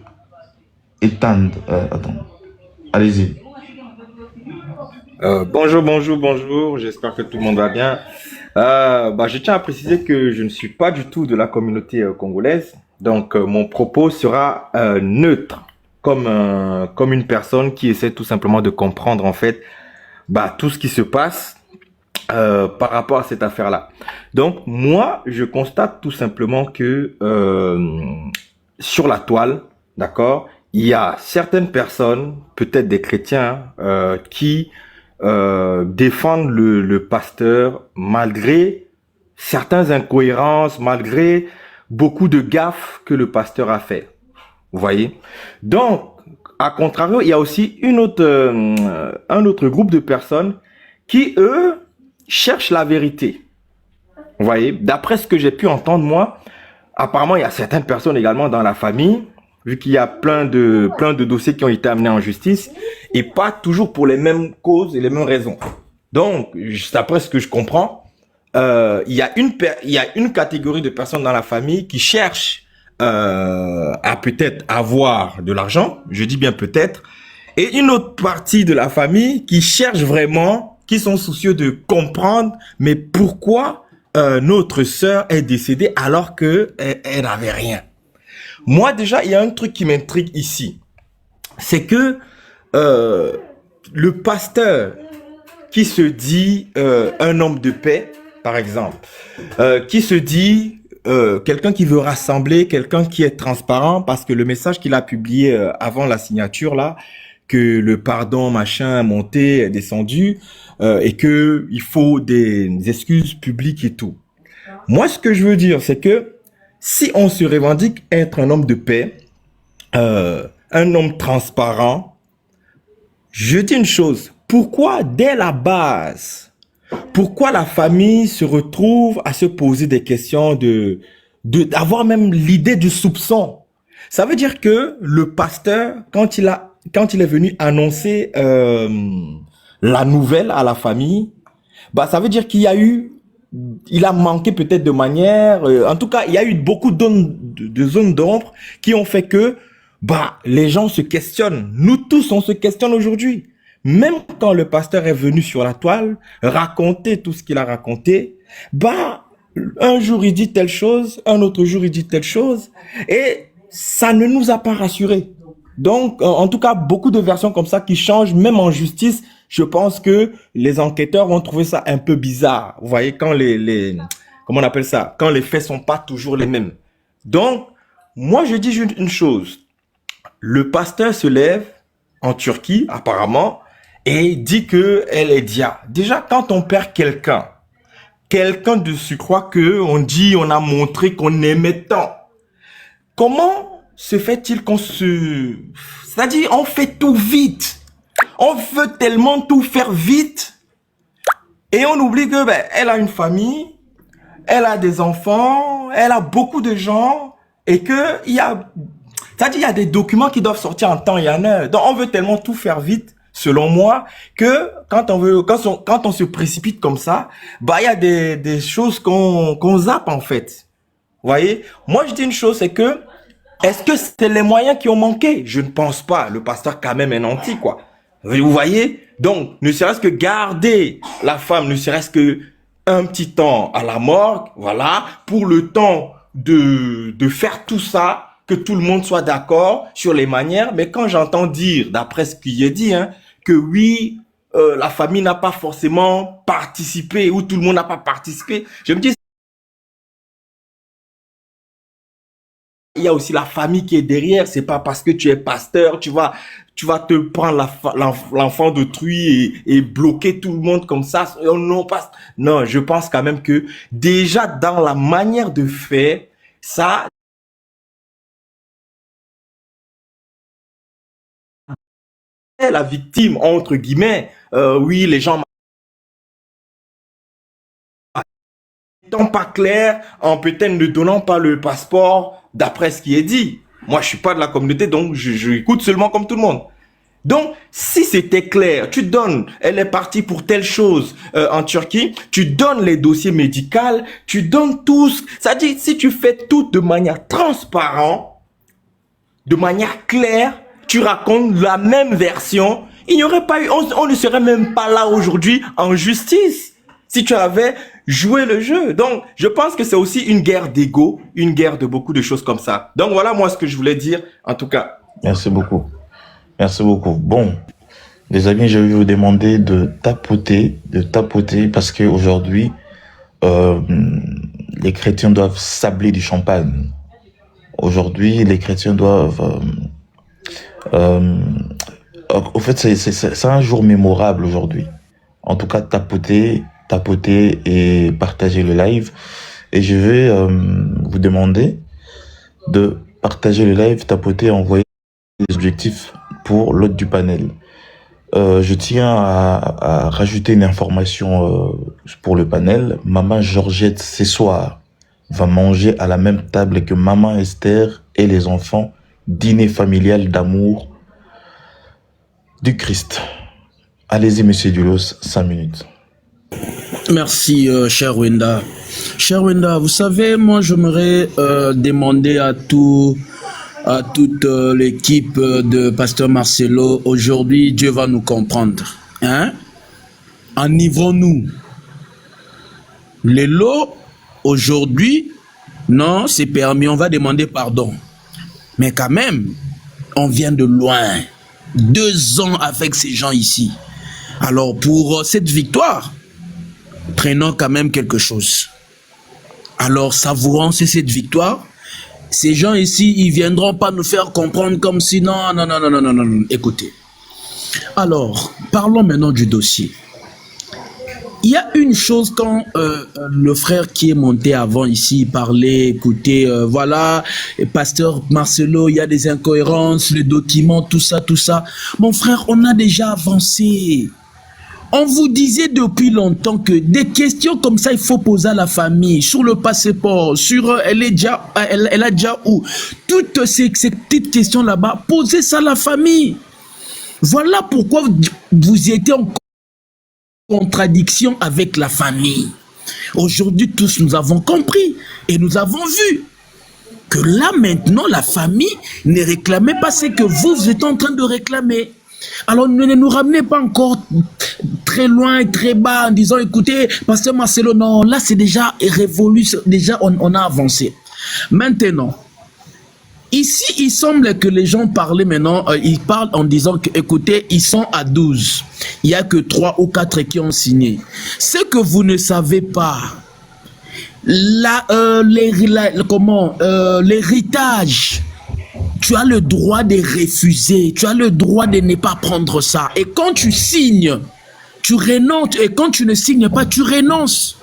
[SPEAKER 9] Ethan, attends. Allez-y.
[SPEAKER 11] Bonjour. J'espère que tout le monde va bien. Je tiens à préciser que je ne suis pas du tout de la communauté congolaise. Donc, mon propos sera neutre, comme une personne qui essaie tout simplement de comprendre en fait tout ce qui se passe par rapport à cette affaire-là. Donc, moi, je constate tout simplement que sur la toile, d'accord, il y a certaines personnes, peut-être des chrétiens, qui défendent le pasteur malgré certaines incohérences, malgré beaucoup de gaffes que le pasteur a fait. Vous voyez? Donc, à contrario, il y a aussi un autre groupe de personnes qui, eux, cherchent la vérité. Vous voyez? D'après ce que j'ai pu entendre, moi, apparemment, il y a certaines personnes également dans la famille, vu qu'il y a plein de dossiers qui ont été amenés en justice, et pas toujours pour les mêmes causes et les mêmes raisons. Donc, d'après ce que je comprends, il y a une catégorie de personnes dans la famille qui cherchent à peut-être avoir de l'argent, je dis bien peut-être, et une autre partie de la famille qui cherche vraiment, qui sont soucieux de comprendre, mais pourquoi notre sœur est décédée alors que elle n'avait rien. Moi déjà, il y a un truc qui m'intrigue ici, c'est que le pasteur qui se dit un homme de paix, par exemple, qui se dit quelqu'un qui veut rassembler, quelqu'un qui est transparent, parce que le message qu'il a publié avant la signature, là, que le pardon, machin, monté, est descendu, et que il faut des excuses publiques et tout. Moi, ce que je veux dire, c'est que si on se revendique être un homme de paix, un homme transparent, je dis une chose, pourquoi dès la base, pourquoi la famille se retrouve à se poser des questions d'avoir même l'idée du soupçon? Ça veut dire que le pasteur, quand il est venu annoncer la nouvelle à la famille, bah ça veut dire qu'il a manqué peut-être de manière, en tout cas, il y a eu beaucoup de zones d'ombre qui ont fait que bah les gens se questionnent. Nous tous, on se questionne aujourd'hui. Même quand le pasteur est venu sur la toile, raconter tout ce qu'il a raconté, bah un jour il dit telle chose, un autre jour il dit telle chose, et ça ne nous a pas rassurés. Donc, en tout cas, beaucoup de versions comme ça qui changent, même en justice, je pense que les enquêteurs vont trouver ça un peu bizarre. Vous voyez, quand comment on appelle ça? Quand les faits sont pas toujours les mêmes. Donc, moi, je dis une chose. Le pasteur se lève en Turquie, apparemment, et dit que elle est dia. Déjà, quand on perd quelqu'un de surcroît que on a montré qu'on aimait tant. Comment se fait-il c'est-à-dire, on fait tout vite. On veut tellement tout faire vite. Et on oublie que, elle a une famille, elle a des enfants, elle a beaucoup de gens, et que c'est-à-dire, il y a des documents qui doivent sortir en temps et en heure. Donc, on veut tellement tout faire vite, selon moi, que quand on se précipite comme ça, il y a des choses qu'on zappe, en fait. Vous voyez? Moi, je dis une chose, c'est que, est-ce que c'est les moyens qui ont manqué? Je ne pense pas. Le pasteur, quand même, est nanti, quoi. Vous voyez? Donc, ne serait-ce que garder la femme, ne serait-ce que un petit temps à la morgue, voilà, pour le temps de faire tout ça, que tout le monde soit d'accord sur les manières. Mais quand j'entends dire, d'après ce qu'il est dit, que oui, la famille n'a pas forcément participé, ou tout le monde n'a pas participé, je me dis, il y a aussi la famille qui est derrière. C'est pas parce que tu es pasteur, tu vas te prendre l'enfant d'autrui et bloquer tout le monde comme ça. Non, je pense quand même que déjà dans la manière de faire, ça, la victime, entre guillemets, oui, les gens n'étant pas clairs, en peut-être ne donnant pas le passeport d'après ce qui est dit. Moi, je suis pas de la communauté, donc je écoute seulement comme tout le monde. Donc, si c'était clair, tu donnes, elle est partie pour telle chose en Turquie, tu donnes les dossiers médicaux, tu donnes tout. C'est-à-dire, si tu fais tout de manière transparente, de manière claire, tu racontes la même version, il n'y aurait pas eu, on ne serait même pas là aujourd'hui en justice si tu avais joué le jeu. Donc, je pense que c'est aussi une guerre d'ego, une guerre de beaucoup de choses comme ça. Donc, voilà moi ce que je voulais dire, en tout cas.
[SPEAKER 9] Merci beaucoup. Merci beaucoup. Bon, les amis, je vais vous demander de tapoter parce qu'aujourd'hui, les chrétiens doivent sabler du champagne. Aujourd'hui, les chrétiens doivent... au fait, c'est un jour mémorable aujourd'hui. En tout cas, tapoter et partager le live. Et je vais vous demander de partager le live, tapoter, envoyer les objectifs pour l'hôte du panel. Je tiens à rajouter une information pour le panel. Maman Georgette, ce soir, va manger à la même table que Maman Esther et les enfants. Dîner familial d'amour du Christ. Allez-y, monsieur Dulos, 5 minutes.
[SPEAKER 12] Merci, cher Wenda. Cher Wenda, vous savez, moi, j'aimerais demander à toute l'équipe de Pasteur Marcelo, aujourd'hui, Dieu va nous comprendre. Hein? Enivrons-nous. Les lots, aujourd'hui, non, c'est permis, on va demander pardon. Mais quand même, on vient de loin. 2 ans avec ces gens ici. Alors pour cette victoire, prenons quand même quelque chose. Alors savourons cette victoire. Ces gens ici, ils viendront pas nous faire comprendre comme si non. Écoutez. Alors, parlons maintenant du dossier. Il y a une chose quand le frère qui est monté avant ici parlait, écoutez, voilà, pasteur Marcelo, il y a des incohérences, les documents, tout ça. Mon frère, on a déjà avancé. On vous disait depuis longtemps que des questions comme ça, il faut poser à la famille, sur le passeport, sur elle a déjà où. Toutes ces petites questions là-bas, posez ça à la famille. Voilà pourquoi vous étiez en contradiction avec la famille. Aujourd'hui, tous nous avons compris et nous avons vu que là maintenant, la famille ne réclamait pas ce que vous êtes en train de réclamer. Alors ne nous ramenez pas encore très loin et très bas en disant écoutez, pasteur Marcelo, non, là c'est déjà révolu, déjà on a avancé. Maintenant, ici il semble que les gens parlaient maintenant, ils parlent en disant que écoutez, ils sont à 12, il n'y a que 3 ou 4 qui ont signé. Ce que vous ne savez pas, l'héritage, tu as le droit de refuser, tu as le droit de ne pas prendre ça. Et quand tu signes, tu renonces. Et quand tu ne signes pas, tu renonces.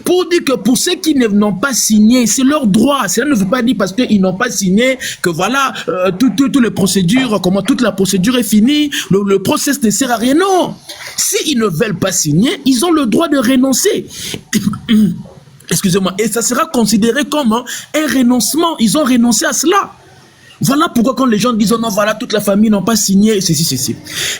[SPEAKER 12] Pour dire que pour ceux qui n'ont pas signé, c'est leur droit. Cela ne veut pas dire parce qu'ils n'ont pas signé que voilà, toutes les procédures, toute la procédure est finie, le process ne sert à rien. Non. S'ils ne veulent pas signer, ils ont le droit de renoncer. Excusez-moi. Et ça sera considéré comme un renoncement. Ils ont renoncé à cela. Voilà pourquoi quand les gens disent non, voilà, toute la famille n'a pas signé, ceci.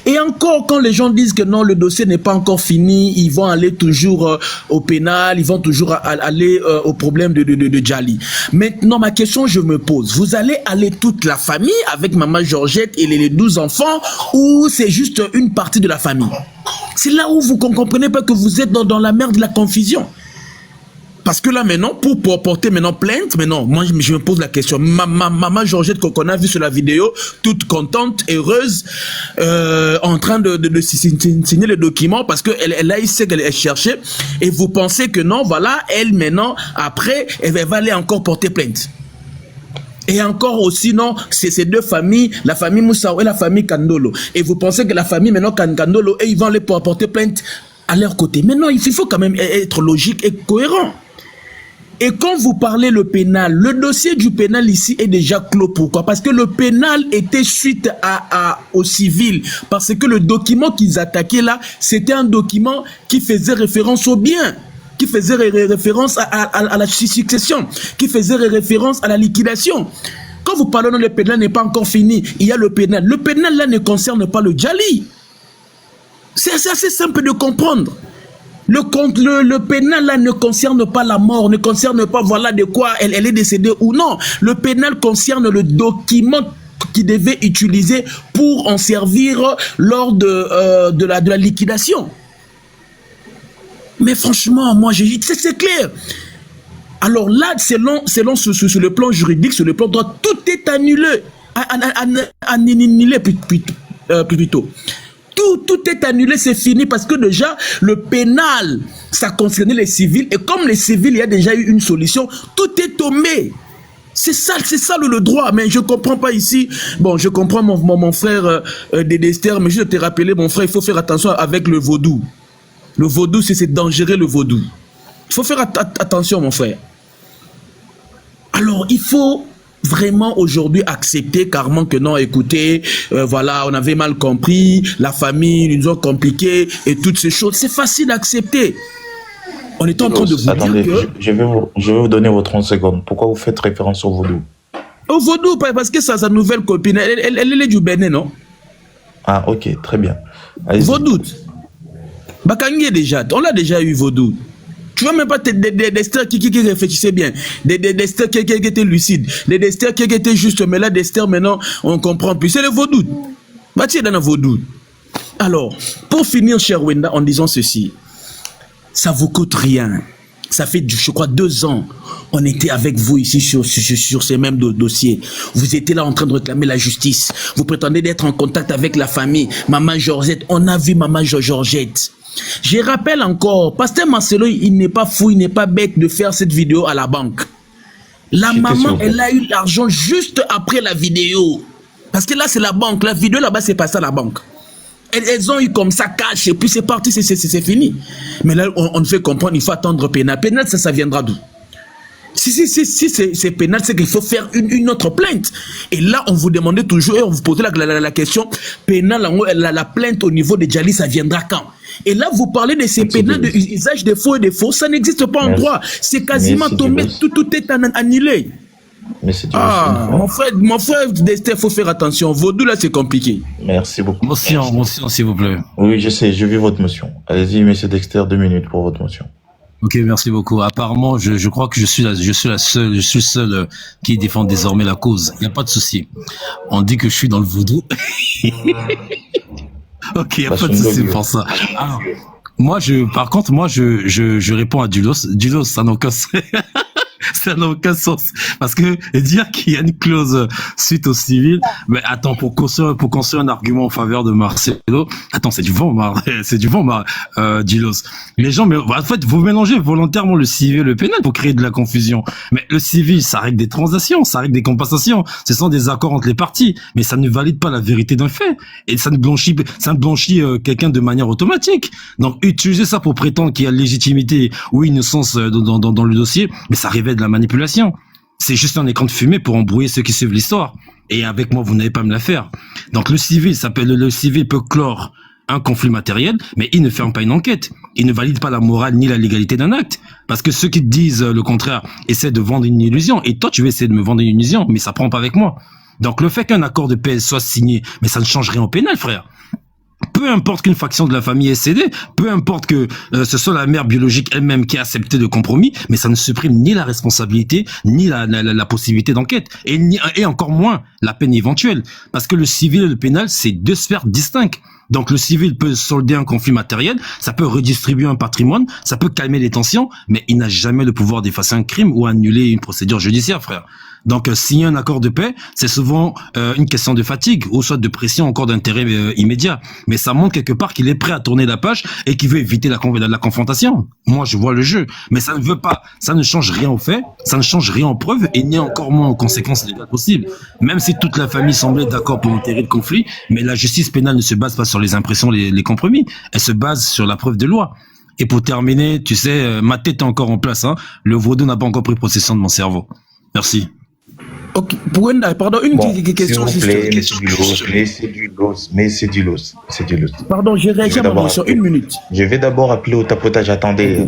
[SPEAKER 12] Et encore quand les gens disent que non, le dossier n'est pas encore fini, ils vont aller toujours au pénal, ils vont toujours aller au problème de Djali. Maintenant, ma question, je me pose, vous allez aller toute la famille avec maman Georgette et les 12 enfants ou c'est juste une partie de la famille? C'est là où vous ne comprenez pas que vous êtes dans la merde de la confusion. Parce que là maintenant, pour porter maintenant plainte, maintenant, moi je me pose la question. Maman Georgette qu'on a vu sur la vidéo, toute contente, heureuse, en train de signer les documents parce qu'elle a essayé qu'elle cherchait. Et vous pensez que non, voilà, elle maintenant, après, elle va aller encore porter plainte. Et encore aussi, non, c'est ces 2 familles, la famille Moussao et la famille Kandolo. Et vous pensez que la famille maintenant Kandolo, et ils vont aller porter plainte à leur côté. Mais non, il faut quand même être logique et cohérent. Et quand vous parlez le pénal, le dossier du pénal ici est déjà clos. Pourquoi? Parce que le pénal était suite au civil. Parce que le document qu'ils attaquaient là, c'était un document qui faisait référence au bien, qui faisait référence à la succession, qui faisait référence à la liquidation. Quand vous parlez le pénal n'est pas encore fini, il y a le pénal. Le pénal là ne concerne pas le Djali. C'est assez simple de comprendre. Le pénal là ne concerne pas la mort, ne concerne pas voilà de quoi elle est décédée ou non. Le pénal concerne le document qui devait utiliser pour en servir lors de la liquidation. Mais franchement, moi j'ai dit c'est clair. Alors là, selon sur le plan juridique, sur le plan droit, tout est annulé, annulé plutôt. Tout est annulé, c'est fini parce que déjà le pénal, ça concernait les civils et comme les civils, il y a déjà eu une solution, tout est tombé. C'est ça le droit, mais je ne comprends pas ici. Bon, je comprends mon frère Desther, mais je te rappeler, mon frère, il faut faire attention avec le vaudou. Le vaudou, c'est dangereux le vaudou. Il faut faire attention, mon frère. Alors, il faut vraiment aujourd'hui accepter carrément que non, écoutez, voilà, on avait mal compris, la famille nous a compliqué et toutes ces choses. C'est facile d'accepter. On est en train de vous dire que...
[SPEAKER 9] Je vais vous donner vos 30 secondes. Pourquoi vous faites référence au vaudou?
[SPEAKER 12] Au vaudou, parce que sa nouvelle copine, elle est du Bénin, non?
[SPEAKER 9] Ah, ok, très bien.
[SPEAKER 12] Vaudou. Bakangi déjà, on l'a déjà eu vaudou. Tu vois même pas des stars qui réfléchissaient bien, des stars qui étaient lucides, des stars qui étaient justes, mais là des stars maintenant on comprend plus. C'est le vaudou. Bah tu es dans le vaudou. Alors, pour finir, cher Wenda, en disant ceci, ça vous coûte rien. Ça fait, je crois, 2 ans. On était avec vous ici sur ces mêmes dossiers. Vous étiez là en train de réclamer la justice. Vous prétendez d'être en contact avec la famille. Maman Georgette, on a vu Maman Georgette. Je rappelle encore, Pasteur Marcelo, il n'est pas fou, il n'est pas bête de faire cette vidéo à la banque. La maman, elle a eu l'argent juste après la vidéo. Parce que là, c'est la banque. La vidéo là-bas, c'est passé à la banque. Elles ont eu comme ça cash et puis c'est parti, c'est fini. Mais là, on fait comprendre, il faut attendre pénal. Pénal, ça viendra d'où? Si c'est pénal, c'est qu'il faut faire une autre plainte. Et là, on vous demandait toujours, et on vous posait la question, pénal, la plainte au niveau de Djali, ça viendra quand? Et là, vous parlez de ces pénals de usage de faux et de faux, ça n'existe pas en droit. C'est quasiment tombé, tout est annulé.
[SPEAKER 9] Mais c'est
[SPEAKER 12] mon frère Dexter, il faut faire attention. Vaudou, là, c'est compliqué.
[SPEAKER 9] Merci beaucoup.
[SPEAKER 13] Motion, s'il vous plaît.
[SPEAKER 9] Oui, je sais, je vis votre motion. Allez-y, monsieur Dexter, 2 minutes pour votre motion.
[SPEAKER 13] Ok, merci beaucoup. Apparemment, je crois que je suis le seul qui défend désormais la cause. Il n'y a pas de souci. On dit que je suis dans le vaudou. Ok, il n'y a pas de souci pour ça. Alors, par contre, je réponds à Dulos. Dulos, ça n'a aucun sens. Ça n'a aucun sens. Parce que dire qu'il y a une clause suite au civil, mais attends, pour construire un argument en faveur de Marcelo, attends, c'est du vent, Dilos. Les gens, mais en fait, vous mélangez volontairement le civil et le pénal pour créer de la confusion. Mais le civil, ça règle des transactions, ça règle des compensations. Ce sont des accords entre les parties, mais ça ne valide pas la vérité d'un fait. Et ça ne blanchit quelqu'un de manière automatique. Donc, utiliser ça pour prétendre qu'il y a légitimité ou innocence dans le dossier, mais ça révèle de la manipulation. C'est juste un écran de fumée pour embrouiller ceux qui suivent l'histoire. Et avec moi, vous n'allez pas me la faire. Donc le civil peut clore un conflit matériel, mais il ne ferme pas une enquête. Il ne valide pas la morale ni la légalité d'un acte. Parce que ceux qui disent le contraire essaient de vendre une illusion. Et toi, tu veux essayer de me vendre une illusion, mais ça prend pas avec moi. Donc le fait qu'un accord de paix soit signé, mais ça ne change rien au pénal, frère. Peu importe qu'une faction de la famille ait cédé, peu importe que ce soit la mère biologique elle-même qui a accepté le compromis, mais ça ne supprime ni la responsabilité, ni la possibilité d'enquête, et encore moins la peine éventuelle. Parce que le civil et le pénal, c'est 2 sphères distinctes. Donc le civil peut solder un conflit matériel, ça peut redistribuer un patrimoine, ça peut calmer les tensions, mais il n'a jamais le pouvoir d'effacer un crime ou annuler une procédure judiciaire, frère. Donc signer un accord de paix, c'est souvent une question de fatigue ou soit de pression encore d'intérêt immédiat. Mais ça montre quelque part qu'il est prêt à tourner la page et qu'il veut éviter la confrontation. Moi, je vois le jeu, mais ça ne change rien aux faits, ça ne change rien aux preuves et ni encore moins aux conséquences légales possibles. Même si toute la famille semblait d'accord pour enterrer le conflit, mais la justice pénale ne se base pas sur les impressions, les compromis. Elle se base sur la preuve de loi. Et pour terminer, tu sais, ma tête est encore en place, hein. Le vaudou n'a pas encore pris possession de mon cerveau. Merci.
[SPEAKER 12] Ok, pardon, une question.
[SPEAKER 9] S'il vous plaît, mais c'est du los.
[SPEAKER 12] Pardon, j'ai réagi à ma motion, 1 minute.
[SPEAKER 9] Je vais d'abord appeler au tapotage. Attendez.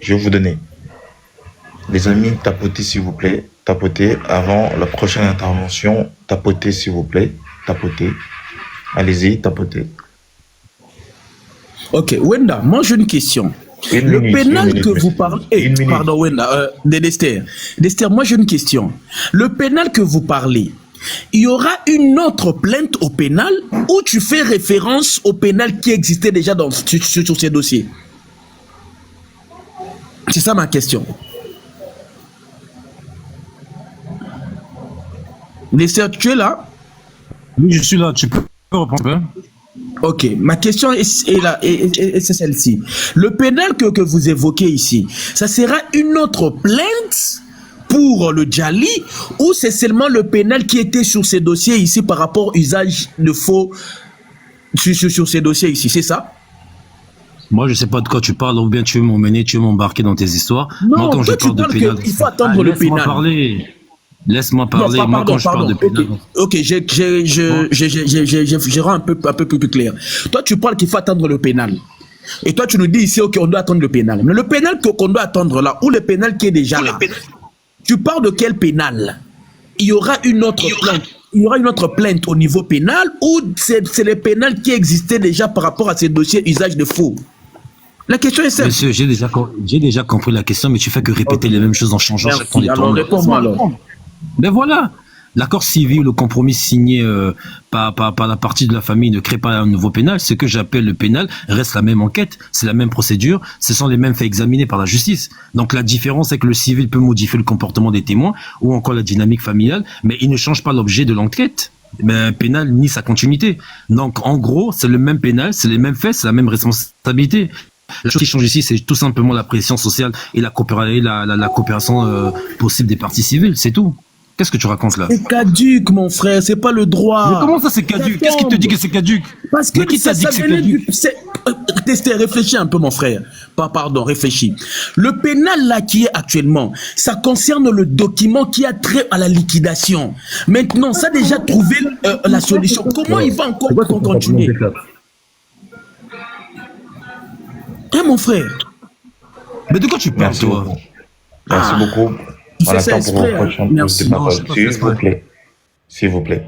[SPEAKER 9] Je vais vous donner. Les amis, tapotez s'il vous plaît. Tapotez avant la prochaine intervention. Tapotez s'il vous plaît. Tapotez. Allez-y, tapotez.
[SPEAKER 12] Ok, Wenda, moi j'ai une question. Le pénal que vous parlez... Pardon, Wenda, Dexter, moi j'ai une question. Le pénal que vous parlez, il y aura une autre plainte au pénal ou tu fais référence au pénal qui existait déjà sur ces dossiers? C'est ça ma question. Dexter, tu es là?
[SPEAKER 13] Oui, je suis là, tu peux reprendre.
[SPEAKER 12] Ok, ma question est c'est celle-ci. Le pénal que vous évoquez ici, ça sera une autre plainte pour le Djali ou c'est seulement le pénal qui était sur ces dossiers ici par rapport au usage de faux sur ces dossiers ici, c'est ça?
[SPEAKER 13] Moi, je sais pas de quoi tu parles, ou bien tu veux m'emmener, tu veux m'embarquer dans tes histoires.
[SPEAKER 12] Non,
[SPEAKER 13] moi, quand je parle de pénal,
[SPEAKER 12] il faut attendre le pénal.
[SPEAKER 13] Laisse-moi parler.
[SPEAKER 12] Non,
[SPEAKER 13] moi, quand je parle de pénal.
[SPEAKER 12] Ok, je rends un peu plus clair. Toi, tu parles qu'il faut attendre le pénal. Et toi, tu nous dis ici, ok, on doit attendre le pénal. Mais le pénal qu'on doit attendre là, ou le pénal qui est déjà là, tu parles de quel pénal? Il y aura une autre plainte. Il y aura une autre plainte au niveau pénal ou c'est le pénal qui existait déjà par rapport à ces dossiers usage de faux? La question est simple.
[SPEAKER 13] Monsieur, j'ai déjà compris la question, mais tu fais que répéter les mêmes choses en changeant chaque temps des
[SPEAKER 12] alors réponds-moi alors.
[SPEAKER 13] Ben voilà. L'accord civil, le compromis signé par la partie de la famille ne crée pas un nouveau pénal. Ce que j'appelle le pénal reste la même enquête, c'est la même procédure, ce sont les mêmes faits examinés par la justice. Donc la différence, c'est que le civil peut modifier le comportement des témoins ou encore la dynamique familiale, mais il ne change pas l'objet de l'enquête. Mais un pénal nie sa continuité. Donc en gros, c'est le même pénal, c'est les mêmes faits, c'est la même responsabilité. La chose qui change ici, c'est tout simplement la pression sociale et la coopération possible des parties civiles, c'est tout. Qu'est-ce que tu racontes là?
[SPEAKER 12] C'est caduc, mon frère, c'est pas le droit.
[SPEAKER 13] Mais comment ça c'est caduc? Qu'est-ce qui te dit que c'est caduc?
[SPEAKER 12] Parce que
[SPEAKER 13] qui t'a dit que c'est caduc?
[SPEAKER 12] Testez, réfléchis un peu, mon frère. Pardon, réfléchis. Le pénal là qui est actuellement, ça concerne le document qui a trait à la liquidation. Maintenant, ça a déjà trouvé la solution. Comment il va encore continuer? Hein, mon frère?
[SPEAKER 13] Mais de quoi tu parles, toi?
[SPEAKER 9] Merci beaucoup.
[SPEAKER 12] On attend pour vos prochaines prises de parole.
[SPEAKER 9] S'il vous plaît.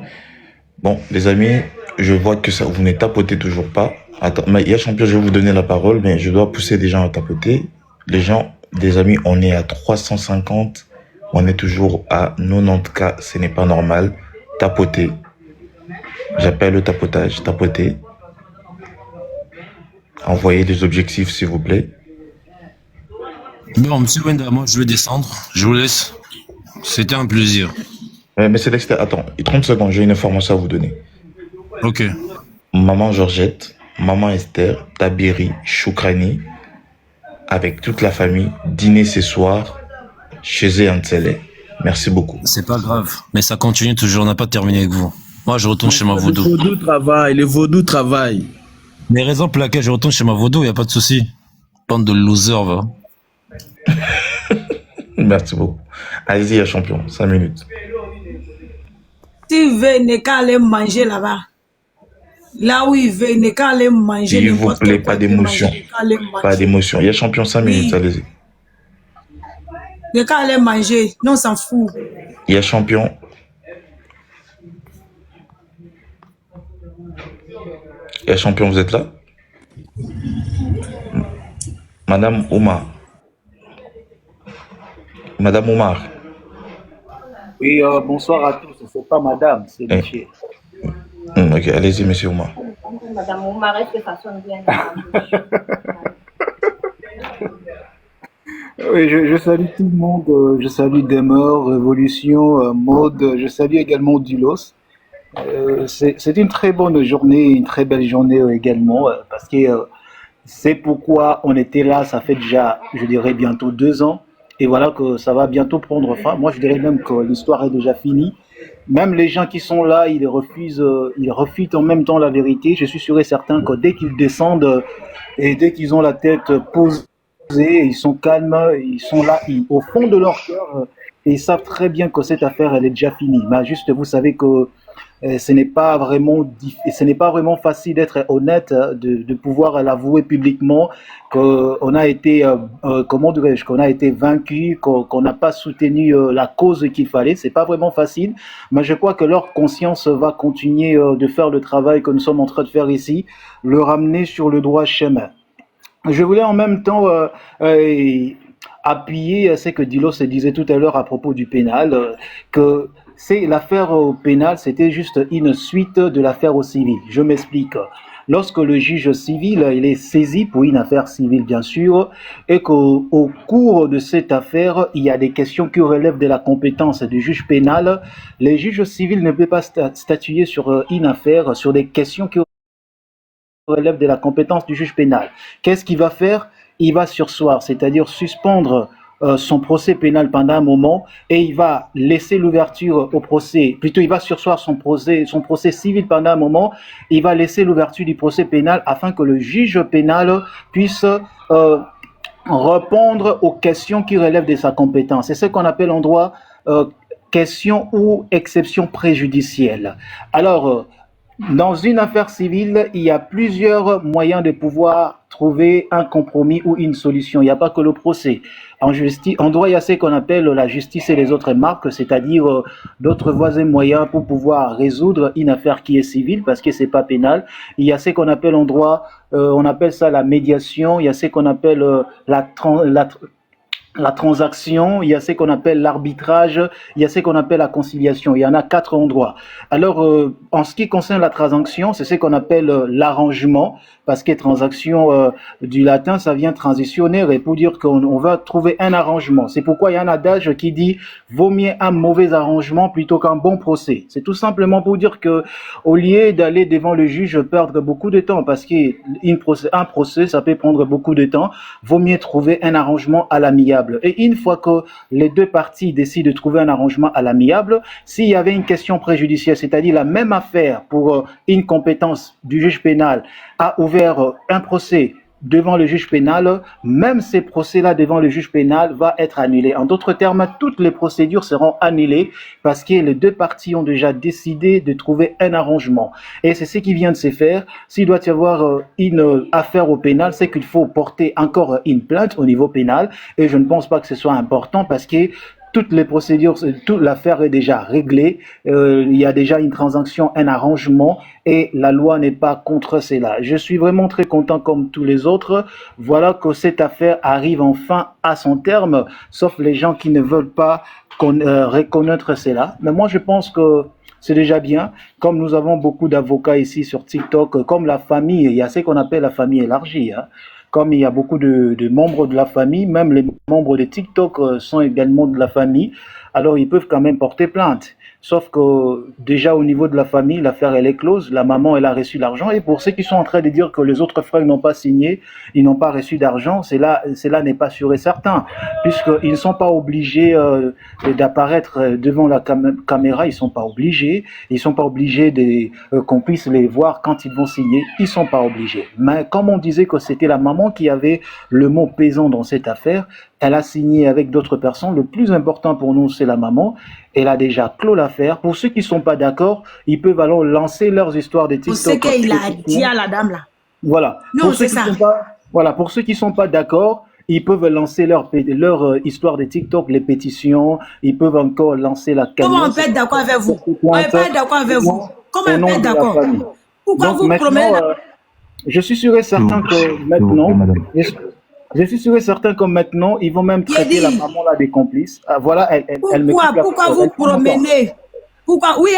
[SPEAKER 9] Bon, les amis, je vois que ça, vous ne tapotez toujours pas. Attends, mais il y a champion, je vais vous donner la parole, mais je dois pousser des gens à tapoter. Les gens, des amis, on est à 350. On est toujours à 90 cas. Ce n'est pas normal. Tapotez. J'appelle le tapotage. Tapotez. Envoyez des objectifs, s'il vous plaît.
[SPEAKER 13] Bon, monsieur Wenda, moi je vais descendre. Je vous laisse. C'était un plaisir.
[SPEAKER 9] Mais c'est Dexter. Attends, 30 secondes, j'ai une information à vous donner.
[SPEAKER 13] Ok.
[SPEAKER 9] Maman Georgette, maman Esther, Tabiri, Choukrani, avec toute la famille, dîner ce soir chez Antsele. Merci beaucoup.
[SPEAKER 13] C'est pas grave, mais ça continue toujours, on n'a pas terminé avec vous. Moi, je retourne chez ma vaudou.
[SPEAKER 12] Le vaudou travaille.
[SPEAKER 13] Les raisons pour lesquelles je retourne chez ma vaudou, il n'y a pas de souci. Bande de losers, va.
[SPEAKER 9] Merci beaucoup. Allez-y, champion, 5 minutes.
[SPEAKER 14] S'il veut, n'est qu'à aller manger là-bas. Là où il veut, n'est qu'à aller manger.
[SPEAKER 9] S'il vous plaît, pas d'émotion. Pas d'émotion. Il y a champion 5 minutes, allez-y.
[SPEAKER 14] N'est qu'à aller manger. Non, on s'en fout.
[SPEAKER 9] Il y a champion. Il y a champion, vous êtes là? Madame Oumar. Madame Oumar.
[SPEAKER 15] Oui, bonsoir à tous. C'est pas madame, c'est monsieur.
[SPEAKER 9] Ok, allez-y, monsieur Oumar.
[SPEAKER 3] Madame Oumar, est-ce que ça sonne bien?
[SPEAKER 15] Oui, je salue tout le monde. Je salue Demer, Révolution, Mode. Je salue également Dulos. C'est une très bonne journée, une très belle journée également, parce que c'est pourquoi on était là. Ça fait déjà, je dirais, bientôt 2 ans. Et voilà que ça va bientôt prendre fin. Moi, je dirais même que l'histoire est déjà finie. Même les gens qui sont là, ils refusent en même temps la vérité. Je suis sûr et certain que dès qu'ils descendent et dès qu'ils ont la tête posée, ils sont calmes, ils sont là, au fond de leur cœur, et ils savent très bien que cette affaire, elle est déjà finie. Mais juste, vous savez que ce n'est pas vraiment facile d'être honnête, de pouvoir l'avouer publiquement qu'on a été, qu'on a été vaincu, qu'on n'a pas soutenu la cause qu'il fallait. C'est pas vraiment facile, mais je crois que leur conscience va continuer de faire le travail que nous sommes en train de faire ici, le ramener sur le droit chemin. Je voulais en même temps appuyer ce que Dilos se disait tout à l'heure à propos du pénal, que c'est l'affaire au pénal, c'était juste une suite de l'affaire au civil. Je m'explique. Lorsque le juge civil, il est saisi pour une affaire civile, bien sûr, et qu'au cours de cette affaire, il y a des questions qui relèvent de la compétence du juge pénal, les juges civils ne peuvent pas statuer sur une affaire, sur des questions qui relèvent de la compétence du juge pénal. Qu'est-ce qu'il va faire? Il va surseoir, c'est-à-dire suspendre son procès pénal pendant un moment, et il va laisser l'ouverture au procès, plutôt il va surseoir son procès civil pendant un moment, il va laisser l'ouverture du procès pénal afin que le juge pénal puisse répondre aux questions qui relèvent de sa compétence. C'est ce qu'on appelle en droit question ou exception préjudicielle. Alors, dans une affaire civile, il y a plusieurs moyens de pouvoir trouver un compromis ou une solution. Il n'y a pas que le procès. En droit, il y a ce qu'on appelle la justice et les autres marques, c'est-à-dire d'autres voies et moyens pour pouvoir résoudre une affaire qui est civile, parce que c'est pas pénal. Il y a ce qu'on appelle en droit, on appelle ça la médiation. Il y a ce qu'on appelle la transaction, il y a ce qu'on appelle l'arbitrage, il y a ce qu'on appelle la conciliation. Il y en a 4 endroits. Alors, en ce qui concerne la transaction, c'est ce qu'on appelle l'arrangement, parce que transaction du latin, ça vient transitionner, et pour dire qu'on va trouver un arrangement. C'est pourquoi il y a un adage qui dit « vaut mieux un mauvais arrangement plutôt qu'un bon procès ». C'est tout simplement pour dire que au lieu d'aller devant le juge, perdre beaucoup de temps, parce qu'un procès, ça peut prendre beaucoup de temps, vaut mieux trouver un arrangement à l'amiable. Et une fois que les deux parties décident de trouver un arrangement à l'amiable, s'il y avait une question préjudicielle, c'est-à-dire la même affaire pour une compétence du juge pénal, a ouvert un procès devant le juge pénal, même ces procès-là devant le juge pénal va être annulé. En d'autres termes, toutes les procédures seront annulées parce que les deux parties ont déjà décidé de trouver un arrangement. Et c'est ce qui vient de se faire. S'il doit y avoir une affaire au pénal, c'est qu'il faut porter encore une plainte au niveau pénal. Et je ne pense pas que ce soit important parce que toutes les procédures, toute l'affaire est déjà réglée. Il y a déjà une transaction, un arrangement, et la loi n'est pas contre cela. Je suis vraiment très content comme tous les autres. Voilà que cette affaire arrive enfin à son terme, sauf les gens qui ne veulent pas reconnaître cela. Mais moi, je pense que c'est déjà bien. Comme nous avons beaucoup d'avocats ici sur TikTok, comme la famille, il y a ce qu'on appelle la famille élargie, hein. Comme il y a beaucoup de membres de la famille, même les membres de TikTok sont également de la famille, alors ils peuvent quand même porter plainte. Sauf que déjà au niveau de la famille, l'affaire elle est close, la maman elle a reçu l'argent, et pour ceux qui sont en train de dire que les autres frères n'ont pas signé, ils n'ont pas reçu d'argent, cela n'est pas sûr et certain, puisqu'ils ne sont pas obligés d'apparaître devant la caméra, ils ne sont pas obligés qu'on puisse les voir quand ils vont signer, ils ne sont pas obligés. Mais comme on disait que c'était la maman qui avait le mot pesant dans cette affaire, elle a signé avec d'autres personnes. Le plus important pour nous, c'est la maman. Elle a déjà clos l'affaire. Pour ceux qui ne sont pas d'accord, ils peuvent alors lancer leurs histoires de TikTok.
[SPEAKER 14] C'est ce qu'il a dit à la dame là.
[SPEAKER 15] Voilà.
[SPEAKER 14] Non, c'est ça.
[SPEAKER 15] Pour ceux qui ne sont pas d'accord, ils peuvent lancer leur histoire de TikTok, les pétitions. Ils peuvent encore lancer la cagnotte.
[SPEAKER 14] Comment on peut être d'accord avec vous? On n'est pas d'accord avec vous. Comment on peut être d'accord? Pourquoi vous promettez
[SPEAKER 15] je suis sûr et certain que maintenant... Je suis sûr et certain que maintenant, ils vont même traiter la maman là des complices. Ah, voilà, elle me
[SPEAKER 14] Pourquoi vous promenez? Pourquoi? Oui,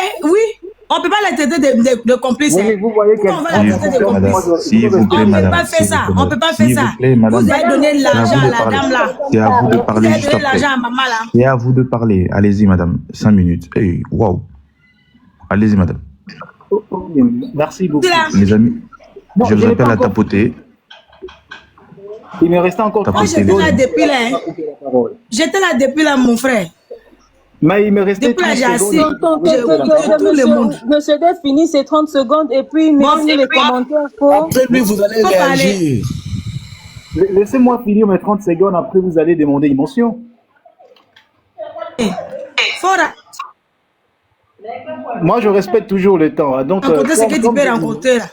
[SPEAKER 14] on ne peut pas les traiter de complices.
[SPEAKER 15] Oui, vous voyez
[SPEAKER 9] s'il vous plaît, madame.
[SPEAKER 14] On ne peut pas faire ça. On ne peut pas faire ça.
[SPEAKER 9] Vous
[SPEAKER 14] avez donné l'argent à la dame là.
[SPEAKER 9] C'est à vous de parler
[SPEAKER 14] vous
[SPEAKER 9] juste
[SPEAKER 14] avez donné
[SPEAKER 9] après.
[SPEAKER 14] l'argent à maman là.
[SPEAKER 9] C'est à vous de parler. Allez-y, madame. 5 minutes. Hey, waouh. Allez-y, madame.
[SPEAKER 15] Merci beaucoup.
[SPEAKER 9] Les amis, je vous appelle à tapoter.
[SPEAKER 15] Il me restait encore 30
[SPEAKER 14] secondes. Moi, j'étais là depuis là. J'étais là depuis là, mon frère.
[SPEAKER 15] Mais il me restait 30 secondes.
[SPEAKER 3] Monsieur Def finit ses 30 secondes et puis mettez les commentaires.
[SPEAKER 12] Après lui, vous allez réagir.
[SPEAKER 15] Laissez-moi finir mes 30 secondes, après vous allez demander une motion. Moi, je respecte toujours le temps. Donc,
[SPEAKER 14] ce que tu peux rencontrer là.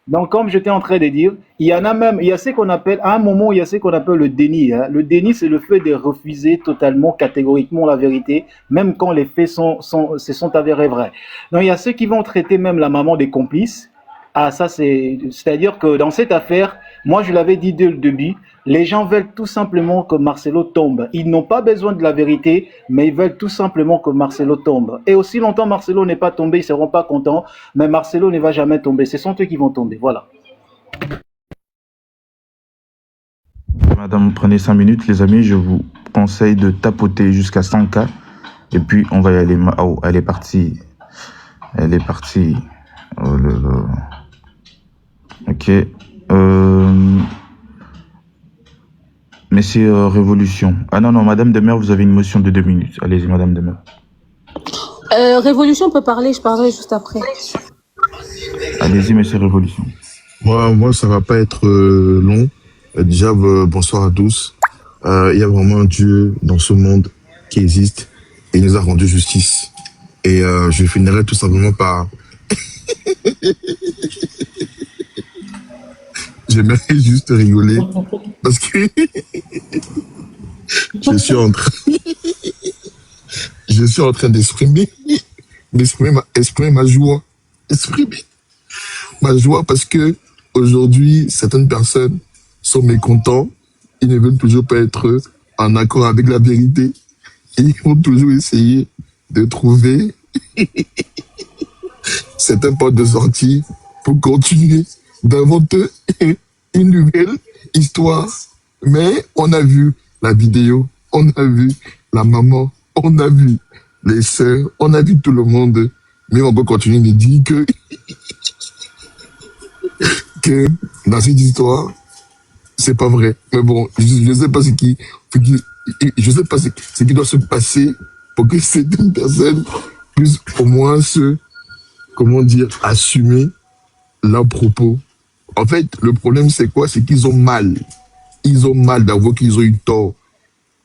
[SPEAKER 15] Donc, comme j'étais en train de dire, il y a ce qu'on appelle, à un moment, il y a ce qu'on appelle le déni. Hein. Le déni, c'est le fait de refuser totalement, catégoriquement la vérité, même quand les faits se sont avérés vrais. Donc, il y a ceux qui vont traiter même la maman des complices. Ah, ça, c'est-à-dire que dans cette affaire, moi, je l'avais dit dès le début, les gens veulent tout simplement que Marcelo tombe. Ils n'ont pas besoin de la vérité, mais ils veulent tout simplement que Marcelo tombe. Et aussi longtemps Marcelo n'est pas tombé, ils ne seront pas contents, mais Marcelo ne va jamais tomber. Ce sont eux qui vont tomber. Voilà.
[SPEAKER 4] Madame, prenez 5 minutes, les amis. Je vous conseille de tapoter jusqu'à 100K. Et puis, on va y aller. Oh, elle est partie. Elle est partie. Oh là là. Ok. Mais c'est Révolution. Ah non, Madame Demer, vous avez une motion de 2 minutes. Allez-y, Madame Demer.
[SPEAKER 3] Révolution peut parler, je parlerai juste après.
[SPEAKER 4] Allez-y, Monsieur Révolution.
[SPEAKER 16] Moi, ça va pas être long. Déjà, bonsoir à tous. Il y a vraiment un Dieu dans ce monde qui existe et il nous a rendu justice. Et je finirai tout simplement par... J'aimerais juste rigoler parce que je suis en train d'exprimer ma joie. Exprimer ma joie parce que aujourd'hui, certaines personnes sont mécontents. Ils ne veulent toujours pas être en accord avec la vérité. Et ils vont toujours essayer de trouver certains points de sortie pour continuer d'inventer une nouvelle histoire. Mais on a vu la vidéo, on a vu la maman, on a vu les sœurs, on a vu tout le monde. Mais on peut continuer de dire que dans cette histoire, c'est pas vrai. Mais bon, je sais pas je sais pas ce qui doit se passer pour que certaines personnes puissent au moins assumer leurs propos. En fait, le problème c'est quoi? C'est qu'ils ont mal. Ils ont mal d'avouer qu'ils ont eu tort.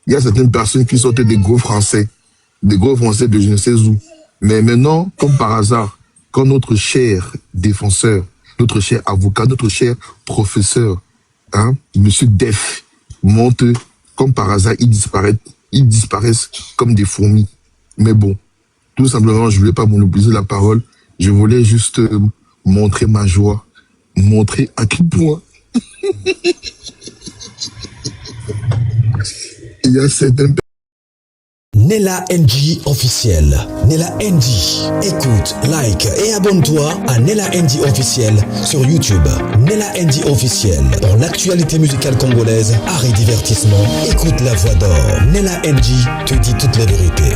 [SPEAKER 16] Il y a certaines personnes qui sortent des gros Français de je ne sais où. Mais maintenant, comme par hasard, quand notre cher défenseur, notre cher avocat, notre cher professeur, Monsieur Def, monte, comme par hasard, ils disparaissent comme des fourmis. Mais bon, tout simplement, je ne voulais pas monopoliser la parole. Je voulais juste montrer ma joie, montrer à quel point il y a certaines.
[SPEAKER 1] Nella NG officiel. Nella NG. Écoute, like et abonne-toi à Nella NG officiel sur YouTube. Nella NG officiel. Pour l'actualité musicale congolaise, art et divertissement, écoute la voix d'or. Nella NG te dit toute la vérité.